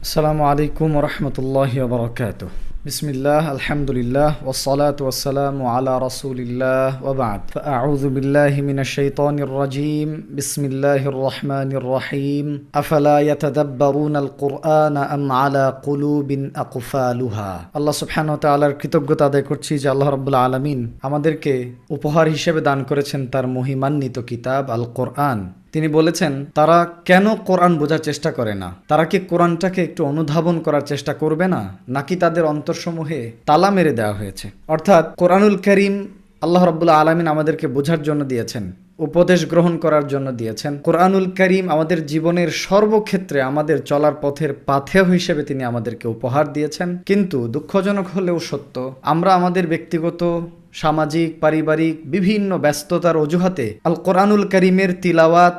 আসসালামু আলাইকুম ওরহমতুল্লাহি ওবরাকাতুহ। বিসমিল্লাহ, আলহামদুলিল্লাহ, ওয়াসসালাতু ওয়াসসালামু আলা রাসূলিল্লাহ ওয়া বা'দ। ফাআউযু বিল্লাহি মিনাশ শাইতানির রাজীম। বিসমিল্লাহির রহমানির রহিম। আফালা ইয়াতাদাব্বারুনাল কুরআনা আম আলা কুলুবিন আকফালুহা। আল্লাহ সুবহানাহু ওয়া তাআলার কৃতজ্ঞতা আদায় করছি যে আল্লাহ রাব্বুল আলামিন আমাদেরকে উপহার হিসেবে দান করেছেন তার মহিমান্বিত কিতাব আল কোরআন। তিনি বলেছেন, তারা কেন কোরআন বোঝার চেষ্টা করে না? তারা কি কোরআনটাকে একটু অনুধাবন করার চেষ্টা করবে না, নাকি তাদের অন্তরসমূহে তালা মেরে দেওয়া হয়েছে? অর্থাৎ কোরআনুল কারীম আল্লাহ রাব্বুল আলামিন আমাদেরকে বোঝার জন্য দিয়েছেন, উপদেশ গ্রহণ করার জন্য দিয়েছেন। কোরআনুল কারীম আমাদের জীবনের সর্বক্ষেত্রে আমাদের চলার পথের পাথেয় হিসেবে তিনি আমাদেরকে উপহার দিয়েছেন। কিন্তু দুঃখজনক হলেও সত্য, আমরা আমাদের ব্যক্তিগত, সামাজিক, পারিবারিক বিভিন্ন ব্যস্ততার অজুহাতে আল কোরআনুল কারীমের তিলাওয়াত,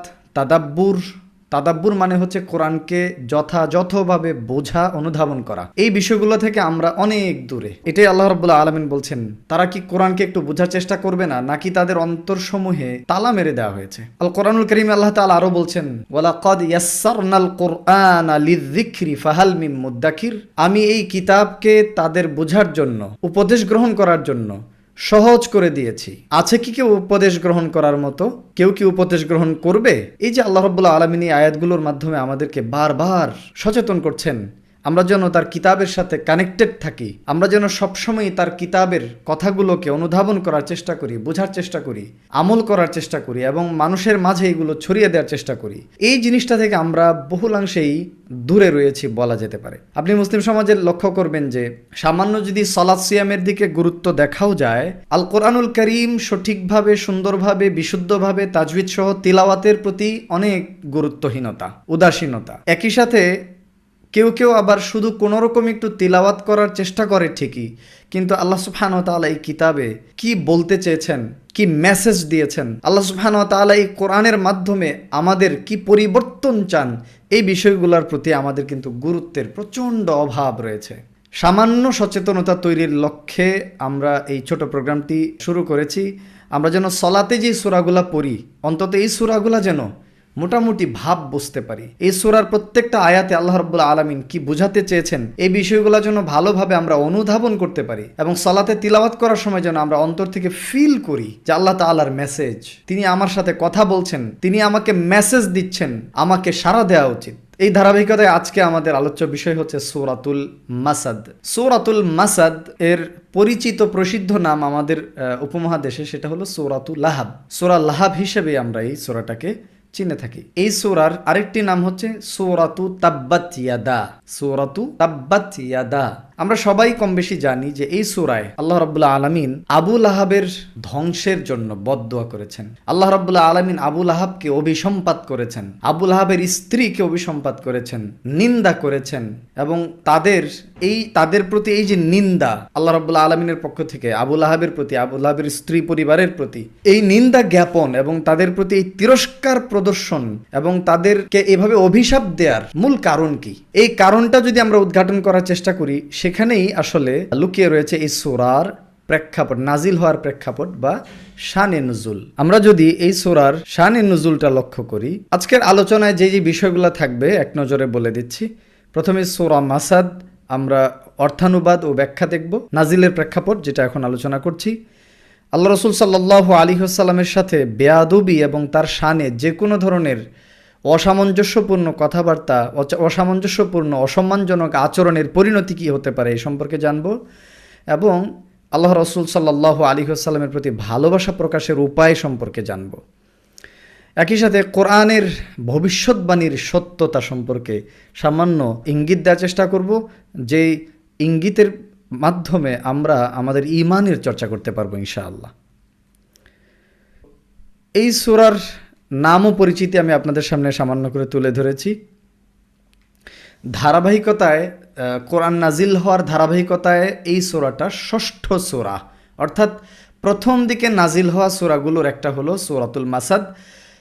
তাদাব্বুর মানে হচ্ছে কোরআনকে যথাযথভাবে বোঝা, অনুধাবন করা। এই বিষয়গুলো থেকে আমরা অনেক দূরে। এটাই আল্লাহ রাব্বুল আলামিন বলছেন, তারা কি কোরআনকে একটু বোঝার চেষ্টা করবে না, নাকি তাদের অন্তরসমূহে তালা মেরে দেওয়া হয়েছে? আল কোরআনুল কারীমে আল্লাহ তাআলা আরো বলছেন, ওয়ালাকাদ ইয়াসসারনাল কুরআনা লিযিকরি ফাহাল মিন মুদ্দাকির। আমি এই কিতাবকে তাদের বোঝার জন্য, উপদেশ গ্রহণ করার জন্য সহজ করে দিয়েছি। আছে কি কেউ উপদেশ গ্রহণ করার মতো? কেউ কি উপদেশ গ্রহণ করবে? এই যে আল্লাহ রাব্বুল আলামিন এই আয়াতগুলোর মাধ্যমে আমাদেরকে বারবার সচেতন করছেন, আমরা যেন তার কিতাবের সাথে কানেক্টেড থাকি, আমরা যেন সবসময় তার কিতাবের কথাগুলোকে অনুধাবন করার চেষ্টা করি, বোঝার চেষ্টা করি, আমল করার চেষ্টা করি এবং মানুষের মাঝে এগুলো ছড়িয়ে দেওয়ার চেষ্টা করি। এই জিনিসটা থেকে আমরা বহুলাংশেই দূরে রয়েছি বলা যেতে পারে। আপনি মুসলিম সমাজে লক্ষ্য করবেন যে সামান্য যদি সালাত সিয়ামের দিকে গুরুত্ব দেখাও যায়, আল কোরআনুল কারীম সঠিকভাবে, সুন্দরভাবে, বিশুদ্ধভাবে তাজবিদ সহ তিলাওয়াতের প্রতি অনেক গুরুত্বহীনতা, উদাসীনতা। একই সাথে কেউ কেউ আবার শুধু কোনোরকম একটু তিলাওয়াত করার চেষ্টা করে ঠিকই, কিন্তু আল্লাহ সুবহানাহু ওয়া তাআলা এই কিতাবে কি বলতে চেয়েছেন, কি মেসেজ দিয়েছেন, আল্লাহ সুবহানাহু ওয়া তাআলা এই কোরআনের মাধ্যমে আমাদের কি পরিবর্তন চান, এই বিষয়গুলোর প্রতি আমাদের কিন্তু গুরুত্বের প্রচণ্ড অভাব রয়েছে। সামান্য সচেতনতা তৈরির লক্ষ্যে আমরা এই ছোট প্রোগ্রামটি শুরু করেছি। আমরা যেন সলাতে যে সূরাগুলা পড়ি, অন্তত এই সূরাগুলা যেন মোটামুটি ভাব বুঝতে পারি। এই সূরার প্রত্যেকটা আয়াতে আল্লাহ রাব্বুল আলামিন কি বোঝাতে চেয়েছেন, এই বিষয়গুলো যেন ভালোভাবে আমরা অনুধাবন করতে পারি এবং সালাতে তিলাওয়াত করার সময় যেন আমরা অন্তর থেকে ফিল করি যে আল্লাহ তাআলার মেসেজ, তিনি আমার সাথে কথা বলছেন, তিনি আমাকে মেসেজ দিচ্ছেন, আমাকে সাড়া দেওয়া উচিত। এই ধারাবাহিকতায় আজকে আমাদের আলোচ্য বিষয় হচ্ছে সূরাতুল মাসাদ। সূরাতুল মাসাদ এর পরিচিত প্রসিদ্ধ নাম আমাদের উপমহাদেশে, সেটা হলো সূরাতুল লাহাব। সূরা লাহাব হিসেবে আমরা এই সূরাটাকে চিনে থাকি। এই সূরার আরেকটি নাম হচ্ছে সূরাতু তাব্বাত ইয়াদা। সূরাতু তাব্বাত ইয়াদা। আমরা সবাই কম বেশি জানি যে এই সূরায় আল্লাহ রাব্বুল আলামিন আবু লাহাবের ধ্বংসের জন্য বদদুয়া করেছেন। আল্লাহ রাব্বুল আলামিন আবু লাহাবকে অভিসম্পাত করেছেন, আবু লাহাবের স্ত্রীকে অভিসম্পাত করেছেন, নিন্দা করেছেন এবং তাদের প্রতি এই যে নিন্দা আল্লাহ রাব্বুল আলামিনের পক্ষ থেকে আবু লাহাবের প্রতি, আবু লাহাবের স্ত্রী পরিবারের প্রতি এই নিন্দা জ্ঞাপন এবং তাদের প্রতি এই তিরস্কার প্রদর্শন এবং তাদেরকে এভাবে অভিশাপ দেওয়ার মূল কারণ কি, এই কারণটা যদি আমরা উদ্ঘাটন করার চেষ্টা করি, সেখানেই আসলে লুকিয়ে রয়েছে এই সূরার প্রেক্ষাপট, নাজিল হওয়ার প্রেক্ষাপট বা শানে নুজুল। আমরা যদি এই সূরার শানে নুজুলটা লক্ষ্য করি, আজকের আলোচনায় যে যে বিষয়গুলো থাকবে এক নজরে বলে দিচ্ছি। প্রথমে সূরা মাসাদ, আমরা অর্থানুবাদ ও ব্যাখ্যা দেখব। নাজিলের প্রেক্ষাপট যেটা এখন আলোচনা করছি, আল্লাহ রাসূল সাল্লাল্লাহু আলাইহি ওয়াসাল্লামের সাথে বেয়াদবি এবং তার শানে যে কোনো ধরনের অসামঞ্জস্যপূর্ণ কথাবার্তা, অসামঞ্জস্যপূর্ণ অসম্মানজনক আচরণের পরিণতি কী হতে পারে এই সম্পর্কে জানব এবং আল্লাহ রাসূল সাল্লাল্লাহু আলাইহি ওয়াসাল্লামের প্রতি ভালোবাসা প্রকাশের উপায় সম্পর্কে জানব। একই সাথে কোরআনের ভবিষ্যৎবাণীর সত্যতা সম্পর্কে সামান্য ইঙ্গিত দেওয়ার চেষ্টা করব, যে ইঙ্গিতের মাধ্যমে আমরা আমাদের ঈমানের চর্চা করতে পারবো ইনশাআল্লাহ। এই সূরার নাম ও পরিচিতি আমি আপনাদের সামনে সামান্য করে তুলে ধরেছি। ধারাবাহিকতায়, কোরআন নাজিল হওয়ার ধারাবাহিকতায় এই সূরাটা ষষ্ঠ সূরা, অর্থাৎ প্রথম দিকে নাজিল হওয়া সূরাগুলোর একটা হলো সূরাতুল মাসাদ।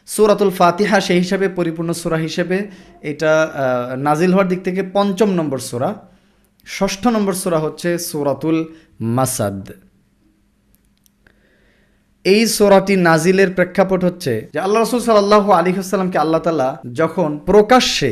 সূরাতুল ফাতিহা সেই হিসাবে পরিপূর্ণ সূরা হিসেবে এটা নাজিল হওয়ার দিক থেকে ৫ম নম্বর সূরা। ষষ্ঠ নম্বর সূরা হচ্ছে সূরাতুল মাসাদ। এই সূরাটি নাজিলের প্রেক্ষাপট হচ্ছে যে আল্লাহ রাসূল সাল্লাল্লাহু আলাইহি ওয়াসাল্লামকে আল্লাহ তাআলা যখন প্রকাশ্যে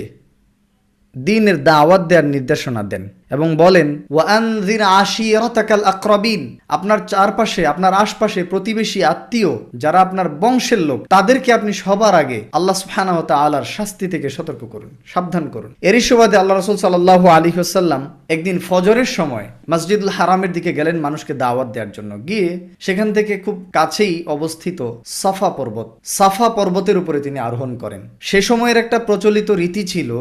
দ্বীনের দাওয়াত দেওয়ার নির্দেশনা দেন এবং বলেন ওয়ানজির আশিরাতাকাল আকরাবিন, আপনার চারপাশে, আপনার আশপাশে প্রতিবেশী, আত্মীয় যারা আপনার বংশের লোক, তাদেরকে আপনি সবার আগে আল্লাহ সুবহানাহু ওয়া তাআলার শাস্তি থেকে সতর্ক করুন, সাবধান করুন। এরই সুবাদে আল্লাহ রাসূল সাল্লাল্লাহু আলাইহি ওয়াসাল্লাম একদিন ফজরের সময় মসজিদুল হারামের দিকে গেলেন মানুষকে দাওয়াত দেওয়ার জন্য। গিয়ে সেখান থেকে খুব কাছেই অবস্থিত সাফা পর্বতের উপরে তিনি আরোহণ করেন। সে সময়ের একটা প্রচলিত রীতি ছিল,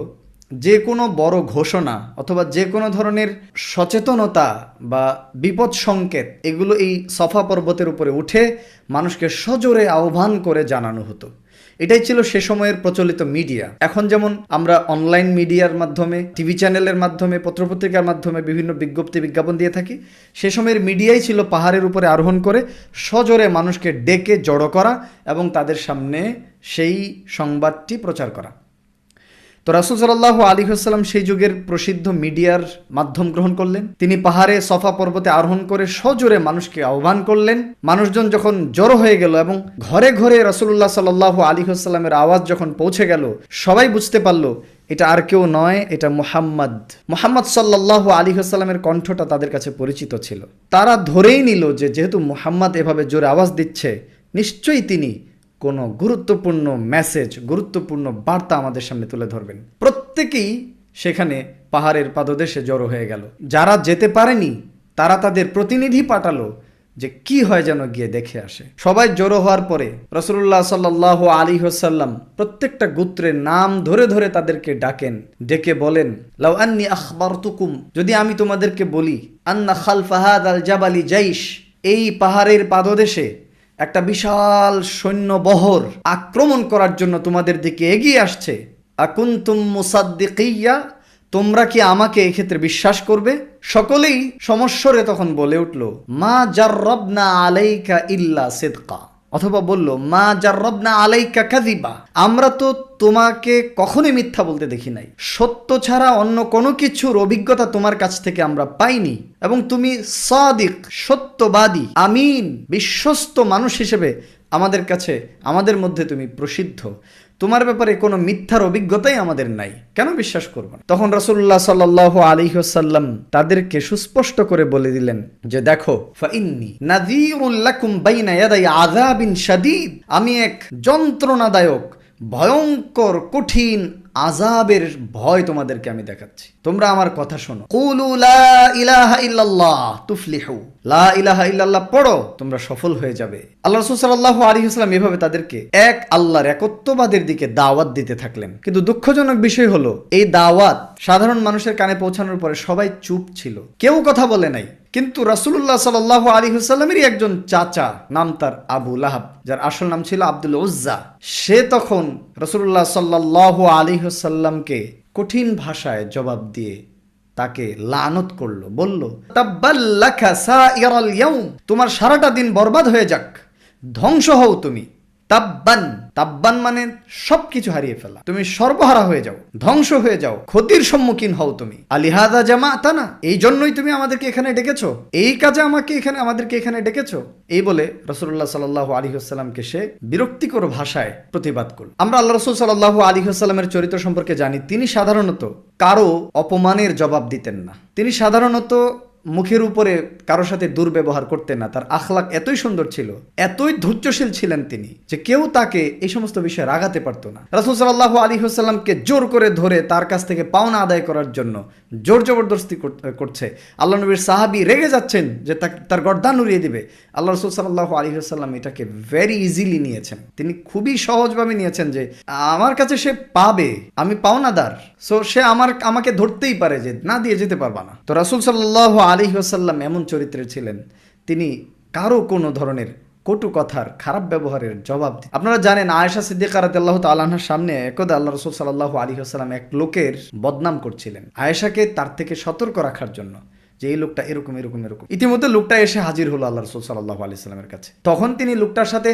যে কোনো বড় ঘোষণা অথবা যে কোনো ধরনের সচেতনতা বা বিপদ সংকেত এগুলো এই সফা পর্বতের উপরে উঠে মানুষকে সজোরে আহ্বান করে জানানো হতো। এটাই ছিল সে সময়ের প্রচলিত মিডিয়া। এখন যেমন আমরা অনলাইন মিডিয়ার মাধ্যমে, টিভি চ্যানেলের মাধ্যমে, পত্রপত্রিকার মাধ্যমে বিভিন্ন বিজ্ঞাপন দিয়ে থাকি, সে সময়ের মিডিয়াই ছিল পাহাড়ের উপরে আরোহণ করে সজোরে মানুষকে ডেকে জড়ো করা এবং তাদের সামনে সেই সংবাদটি প্রচার করা। তো রাসূল সাল্লাল্লাহু আলাইহি ওয়াসাল্লাম সেই যুগের প্রসিদ্ধ মিডিয়ার মাধ্যম গ্রহণ করলেন। তিনি পাহাড়ে সফা পর্বতে আরোহণ করে সজোরে মানুষকে আহ্বান করলেন। মানুষজন যখন জড়ো হয়ে গেল এবং ঘরে ঘরে রাসূলুল্লাহ সাল্লাল্লাহু আলাইহি ওয়াসাল্লামের আওয়াজ যখন পৌঁছে গেল, সবাই বুঝতে পারল এটা আর কেউ নয়, এটা মুহাম্মদ সাল্লাল্লাহু আলাইহি ওয়াসাল্লামের কণ্ঠটা তাদের কাছে পরিচিত ছিল। তারা ধরেই নিল যে যেহেতু মুহাম্মদ এভাবে জোরে আওয়াজ দিচ্ছে, নিশ্চয়ই তিনি কোনো গুরুত্বপূর্ণ মেসেজ, গুরুত্বপূর্ণ বার্তা আমাদের সামনে তুলে ধরবেন। প্রত্যেকেই সেখানে পাহাড়ের পাদদেশে জড়ো হয়ে গেল। যারা যেতে পারেনি তারা তাদের প্রতিনিধি পাঠালো যে কি হয় যেন গিয়ে দেখে আসে। সবাই জড়ো হওয়ার পরে রাসূলুল্লাহ সাল্লাল্লাহু আলাইহি ওয়াসাল্লাম প্রত্যেকটা গোত্রের নাম ধরে ধরে তাদেরকে ডাকেন, ডেকে বলেন, লাউ আন্নী আখবারতুকুম, যদি আমি তোমাদেরকে বলি, আন্না খালফা হাযাল জাবালি জাইশ, এই পাহাড়ের পাদদেশে একটা বিশাল সৈন্যবহর আক্রমণ করার জন্য তোমাদের দিকে এগিয়ে আসছে, আকুনতুম মুসাদ্দিকিয়া, তোমরা কি আমাকে এক্ষেত্রে বিশ্বাস করবে? সকলেই সমস্বরে তখন বলে উঠল, মা জাররাবনা আলাইকা ইল্লা সিদকা, অথবা বলল, মা জাররাবনা আলাইকা কাযিবা, আমরা তো তোমাকে কখনোই মিথ্যা বলতে দেখি নাই, সত্য ছাড়া অন্য কোনো কিছুর অভিজ্ঞতা তোমার কাছ থেকে আমরা পাইনি, এবং তুমি সাদিক, সত্যবাদী, আমিন, বিশ্বস্ত মানুষ হিসেবে আমাদের কাছে, আমাদের মধ্যে তুমি প্রসিদ্ধ, তোমার ব্যাপারে কোনো মিথ্যার অভিজ্ঞতাই আমাদের নাই, কেন বিশ্বাস করব না? তখন রাসূলুল্লাহ সাল্লাল্লাহু আলাইহি ওয়াসাল্লাম তাদেরকে সুস্পষ্ট করে বলে দিলেন যে দেখো, ফাইন্নী নাযীরুল লাকুম বাইনা ইয়াদাই আযাবিন শাদীদ, আমি এক যন্ত্রণাদায়ক, ভয়ঙ্কর, কঠিন আযাবের ভয় তোমাদেরকে আমি দেখাচ্ছি, তোমরা আমার কথা শোনো। কুলু লা ইলাহা ইল্লাল্লাহ তুফলিহু, লা ইলাহা ইল্লাল্লাহ পড়ো, তোমরা সফল হয়ে যাবে। আল্লাহ রাসূল সাল্লাল্লাহু আলাইহি ওয়াসাল্লাম এভাবে তাদেরকে এক আল্লাহর একত্ববাদের দিকে দাওয়াত দিতে থাকলেন। কিন্তু দুঃখজনক বিষয় হলো, এই দাওয়াত সাধারণ মানুষের কানে পৌঁছানোর পরে সবাই চুপ ছিল, কেউ কথা বলে নাই। কিন্তু রাসূলুল্লাহ সাল্লাল্লাহু আলাইহি ওয়াসাল্লামেরই একজন চাচা, নাম তার আবু লাহাব, যার আসল নাম ছিল আব্দুল উজ্জা, সে তখন রাসূলুল্লাহ সাল্লাল্লাহু আলাইহি ওয়াসাল্লামকে কঠিন ভাষায় জবাব দিয়ে তাকে লানত করলো, বলল, তাব্বাল্লাকা সাইরাল ইয়াউম, তোমার সারাটা দিন বরবাদ হয়ে যাক, ধ্বংস হও তুমি। তাব্বান মানে সবকিছু হারিয়ে ফেলা, তুমি সর্বহারা হয়ে যাও, ধ্বংস হয়ে যাও, ক্ষতির সম্মুখীন হও তুমি। আলিহাদা জামাতানা, এই জন্যই তুমি আমাদেরকে এখানে ডেকেছো, এই কাজে আমাদেরকে এখানে ডেকেছো। এই বলে রাসূলুল্লাহ সাল্লাল্লাহু আলাইহি ওয়াসাল্লামকে সে বিরক্তিকর ভাষায় প্রতিবাদ করল। আমরা আল্লাহ রাসূল সাল্লাল্লাহু আলাইহি ওয়াসাল্লামের চরিত্র সম্পর্কে জানি, তিনি সাধারণত কারো অপমানের জবাব দিতেন না, তিনি সাধারণত মুখের উপরে কারোর সাথে দুর্ব্যবহার করতেন না। তার আখলাক এতই সুন্দর ছিল, এতই ধৈর্যশীল ছিলেন তিনি, যে কেউ তাকে এই সমস্ত বিষয়ে রাগাতে পারতো না। রাসূল সাল্লাল্লাহু আলাইহি ওয়াসাল্লামকে জোর করে ধরে তার কাছ থেকে পাওনা আদায় করার জন্য জোর জবরদস্তি করছে। আল্লাহ নবীর সাহাবী রেগে যাচ্ছেন যে তার গর্দান উড়িয়ে দিবে। আল্লাহ রাসূল সাল্লাল্লাহু আলাইহি ওয়াসাল্লাম এটাকে ভেরি ইজিলি নিয়েছেন, তিনি খুবই সহজভাবে নিয়েছেন যে আমার কাছে সে পাবে, আমি পাওনাদার, সো সে আমাকে ধরতেই পারে, যে না দিয়ে যেতে পারবা না। তো রাসূল সাল্লাল্লাহু আলাইহি ওয়াসাল্লাম এমন চরিত্রের ছিলেন, তিনি কারো কোনো ধরনের কটু কথার, খারাপ ব্যবহারের জবাব। আপনারা জানেন, আয়েশা সিদ্দিকা রাদিয়াল্লাহু তাআলা আনহার সামনে একদা আল্লাহ রাসূল সাল্লাল্লাহু আলাইহি ওয়াসাল্লাম এক লোকের বদনাম করছিলেন আয়েশাকে তার থেকে সতর্ক রাখার জন্য, যে এই লোকটা এরকম এরকম এরকম। ইতিমধ্যে লোকটা এসে হাজির হলো আল্লাহ রাসূল সাল্লাল্লাহু আলাইহি ওয়াসাল্লামের কাছে। তখন তিনি লোকটার সাথে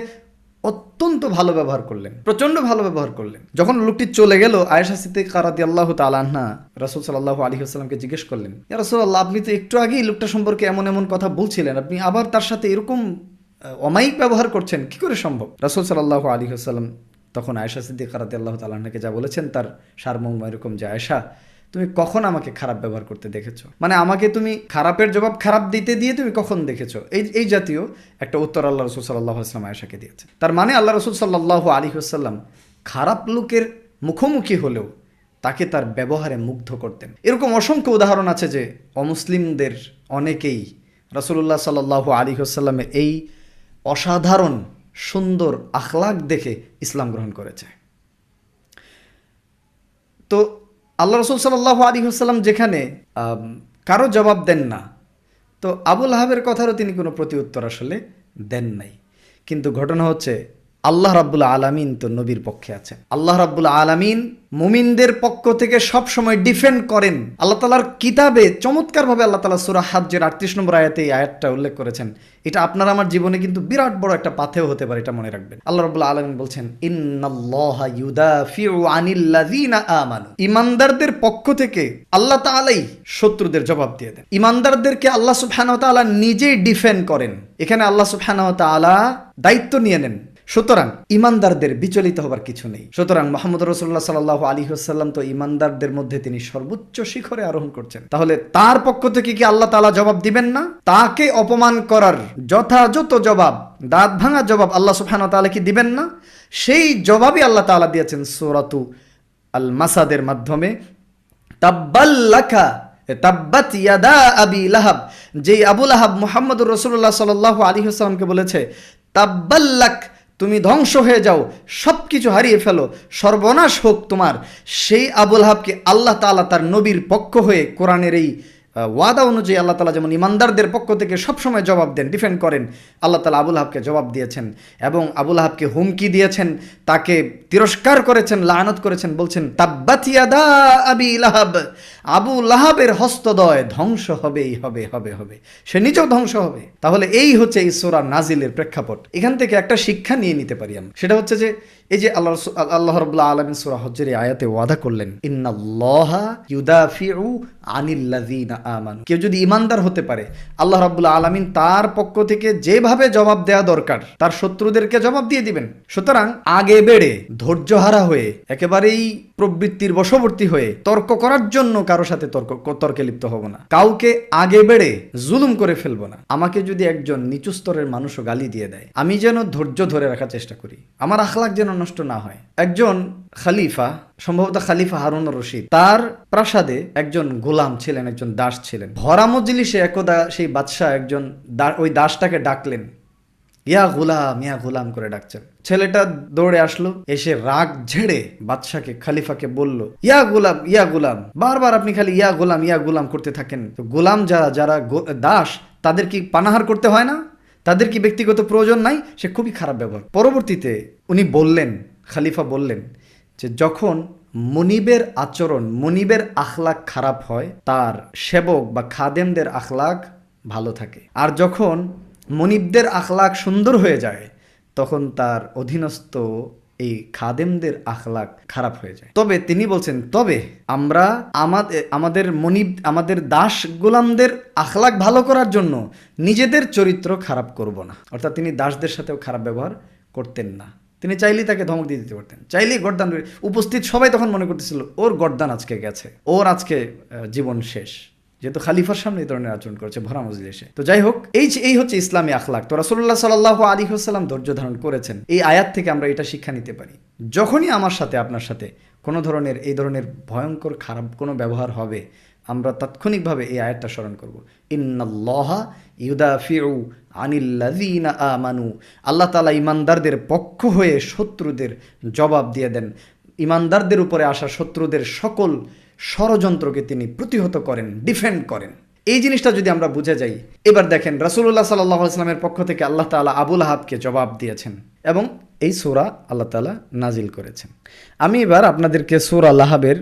অত্যন্ত ভালো ব্যবহার করলেন, প্রচন্ড ভালো ব্যবহার করলেন। যখন লোকটি চলে গেল, আয়েশা সিদ্দিকা রাদিয়াল্লাহু তাআলা আনহা রাসূল সাল্লাল্লাহু আলাইহি ওয়াসাল্লামকে জিজ্ঞেস করলেন, ইয়া রাসূলুল্লাহ, আপনি তো একটু আগেই লোকটা সম্পর্কে এমন এমন কথা বলছিলেন, আপনি আবার তার সাথে এরকম অমায়িক ব্যবহার করছেন, কি করে সম্ভব? রাসূল সাল্লাল্লাহু আলাইহি ওয়াসাল্লাম তখন আয়েশা সিদ্দিকা রাদিয়াল্লাহু তাআলা আনহাকে যা বলেছেন তার সারমর্ম এরকম যে, আয়েশা, তুমি কখন আমাকে খারাপ ব্যবহার করতে দেখেছো? মানে আমাকে তুমি খারাপের জবাব খারাপ দিতে দিয়ে তুমি কখন দেখেছো? এই জাতীয় একটা উত্তর আল্লাহ রসুল সাল্লাল্লাহু আলাইহি ওয়াসাল্লাম আয়েশাকে দিয়েছে। তার মানে আল্লাহ রসুল সাল্লাল্লাহু আলাইহি ওয়াসাল্লাম খারাপ লোকের মুখোমুখি হলেও তাকে তার ব্যবহারে মুগ্ধ করতেন। এরকম অসংখ্য উদাহরণ আছে যে অমুসলিমদের অনেকেই রাসূলুল্লাহ সাল্লাল্লাহু আলাইহি ওয়াসাল্লামের এই অসাধারণ সুন্দর আখলাক দেখে ইসলাম গ্রহণ করেছে। তো আল্লাহ রসুল সাল্লাল্লাহু আলাইহি ওয়াসাল্লাম যেখানে কারো জবাব দেন না, তো আবু লাহাবের কথারও তিনি কোনো প্রতি উত্তর আসলে দেন নাই। কিন্তু ঘটনা হচ্ছে আল্লাহ রাব্বুল আলামিন তো নবীর পক্ষে আছেন। আল্লাহ রাব্বুল আলামিন মুমিনদের পক্ষ থেকে সব সময় ডিফেন্ড করেন। আল্লাহ তাআলার কিতাবে চমৎকারভাবে আল্লাহ তাআলা সূরা হাজ্জের 38 নম্বর আয়াতে এই আয়াতটা উল্লেখ করেছেন। এটা আপনার আমার জীবনে কিন্তু বিরাট বড় একটা পাথেয় হতে পারে, এটা মনে রাখবেন। আল্লাহ রাব্বুল আলামিন বলছেন, ইন্নাল্লাহা ইউদাফিউ আনিল্লাযিনা আমানু। ঈমানদারদের পক্ষ থেকে আল্লাহ তাআলাই শত্রুদের জবাব দিয়ে দেন। ঈমানদারদেরকে আল্লাহ সুবহানাহু ওয়া তাআলা নিজেই ডিফেন্ড করেন। এখানে আল্লাহ সুবহানাহু ওয়া তাআলা দায়িত্ব নিয়ে নেন। সুতরাং ইমানদারদের বিচলিত হবার কিছু নেই। সুতরাং মুহাম্মদ রাসূলুল্লাহ সাল্লাল্লাহু আলাইহি ওয়াসাল্লাম তো ইমানদারদের মধ্যে তিনি সর্বোচ্চ শিখরে আরোহণ করছেন। তাহলে তার পক্ষ থেকে কি আল্লাহ তাআলা জবাব দিবেন না? তাকে অপমান করার যথাযথ জবাব, দাঁত ভাঙা জবাব আল্লাহ সুবহানাহু ওয়া তাআলা কি দিবেন না? সেই জবাবই আল্লাহ তাআলা দিয়েছেন সূরাতু আল মাসাদের মাধ্যমে, তাব্বাল্লাকা তাব্বাত ইয়াদা আবি লাহাব। যেই আবু লাহাব মুহাম্মদুর রাসূলুল্লাহ সাল্লাল্লাহু আলাইহি ওয়াসাল্লামকে বলেছে, তাব্বাল্লাক, তুমি ধ্বংস হয়ে যাও, সব কিছু হারিয়ে ফেলো, সর্বনাশ হোক তোমার। সেই আবু লাহাবকে আল্লাহ তাআলা তার নবীর পক্ষ হয়ে কোরআনের এই ওয়াদা অনুযায়ী আল্লাহ তাআলা যেমন ইমানদারদের পক্ষ থেকে সবসময় জবাব দেন, ডিফেন্ড করেন, আল্লাহ তাআলা আবু লাহাবকে জবাব দিয়েছেন এবং আবু লাহাবকে হুমকি দিয়েছেন, তাকে তিরস্কার করেছেন, লানত করেছেন, বলছেন তাব্বাত ইয়াদা আবি লাহাব, আবু লাহাবের হস্তদ্বয় ধ্বংস হবেই হবে হবে হবে, সে নিজেও ধ্বংস হবে। তাহলে এই হচ্ছে এই সূরা নাজিলের প্রেক্ষাপট। এখান থেকে একটা শিক্ষা নিয়ে নিতে পারি আমরা, সেটা হচ্ছে যে এই যে আল্লাহ রাব্বুল আলামিন সূরা হজ্জের আয়াতে ওয়াদা করলেন, ইন্নাল্লাহা ইউদাফিউ আনিল্লাযিনা আমানু। কেউ যদি ইমানদার হতে পারে, আল্লাহ রাব্বুল আলামিন তার পক্ষ থেকে যেভাবে জবাব দেওয়া দরকার তার শত্রুদেরকে জবাব দিয়ে দিবেন। সুতরাং আগে বেড়ে ধৈর্যহারা হয়ে একেবারেই প্রবৃত্তির বশবর্তী হয়ে তর্ক করার জন্য কারো সাথে তর্কে লিপ্ত হব না, কাউকে আগে বেড়ে জুলুম করে ফেলবো না। আমাকে যদি একজন নিচু স্তরের মানুষও গালি দিয়ে দেয়, আমি যেন ধৈর্য ধরে রাখার চেষ্টা করি, আমার আখলাক যেন নষ্ট না হয়। একজন খলিফা, সম্ভবত খলিফা হারুন রশিদ, তার প্রাসাদে একজন গোলাম ছিলেন, একজন দাস ছিলেন। ভরা মজলিসে একদা সেই বাদশাহ একজন ওই দাসটাকে ডাকলেন, ইয়া গুলাম করে ডাকছেন। ছেলেটা দৌড়ে আসলো, এসে রাগ ঝেড়ে বাদশাকে, খলিফাকে বলল, ইয়া গুলাম, বারবার আপনি খালি ইয়া গুলাম করতে থাকেন। তো গোলাম যারা দাস, তাদের কি পানাহার করতে হয় না? তাদের কি ব্যক্তিগত প্রয়োজন নাই? সে খুবই খারাপ ব্যবহার। পরবর্তীতে উনি বললেন, খলিফা বললেন যে যখন মনিবের আচরণ, মনিবের আখলাক খারাপ হয়, তার সেবক বা খাদেমদের আখলাক ভালো থাকে। আর যখন মনিবদের আখলাক সুন্দর হয়ে যায়, তখন তার অধীনস্থ এই খাদেমদের আখলাক খারাপ হয়ে যায়। তবে তিনি বলছেন, তবে আমরা আমাদের মনিব, আমাদের দাস গোলামদের আখলাক ভালো করার জন্য নিজেদের চরিত্র খারাপ করব না। অর্থাৎ তিনি দাসদের সাথেও খারাপ ব্যবহার করতেন না। তিনি চাইলেই তাকে ধমক দিয়ে দিতে পারতেন, চাইলেই গর্দান। উপস্থিত সবাই তখন মনে করতেছিল ওর গর্দান আজকে গেছে, ওর আজকে জীবন শেষ, যেহেতু খালিফার সামনে এই ধরনের আচরণ করেছে ভরা মজলিসে। তো যাই হোক, এই হচ্ছে ইসলামী আখলাক। তো রাসূলুল্লাহ সাল্লাল্লাহু আলাইহি ওয়াসাল্লাম ধৈর্য ধারণ করেছেন। এই আয়াত থেকে আমরা এটা শিক্ষা নিতে পারি, যখনই আমার সাথে আপনার সাথে কোনো ধরনের এই ধরনের ভয়ঙ্কর খারাপ কোনো ব্যবহার হবে, আমরা তাৎক্ষণিকভাবে এই আয়াতটা স্মরণ করব, ইন্নাল্লাহা ইউদাফিউ আনিল্লাযিনা আমানু। আল্লাহ তাআলা ইমানদারদের পক্ষ হয়ে শত্রুদের জবাব দিয়ে দেন। ইমানদারদের উপরে আসা শত্রুদের সকল ষড়যন্ত্রকে তিনি প্রতিহত করেন, ডিফেন্ড করেন। এই জিনিসটা যদি আমরা বুঝে যাই, এবার দেখেন রাসূলুল্লাহ সাল্লাল্লাহু আলাইহি ওয়াসাল্লামের পক্ষ থেকে আল্লাহ তাআলা আবু লাহাবকে জবাব দিয়েছেন এবং এই সূরা আল্লাহ তাআলা নাজিল করেছেন। আমি এবার আপনাদেরকে সূরা লাহাবের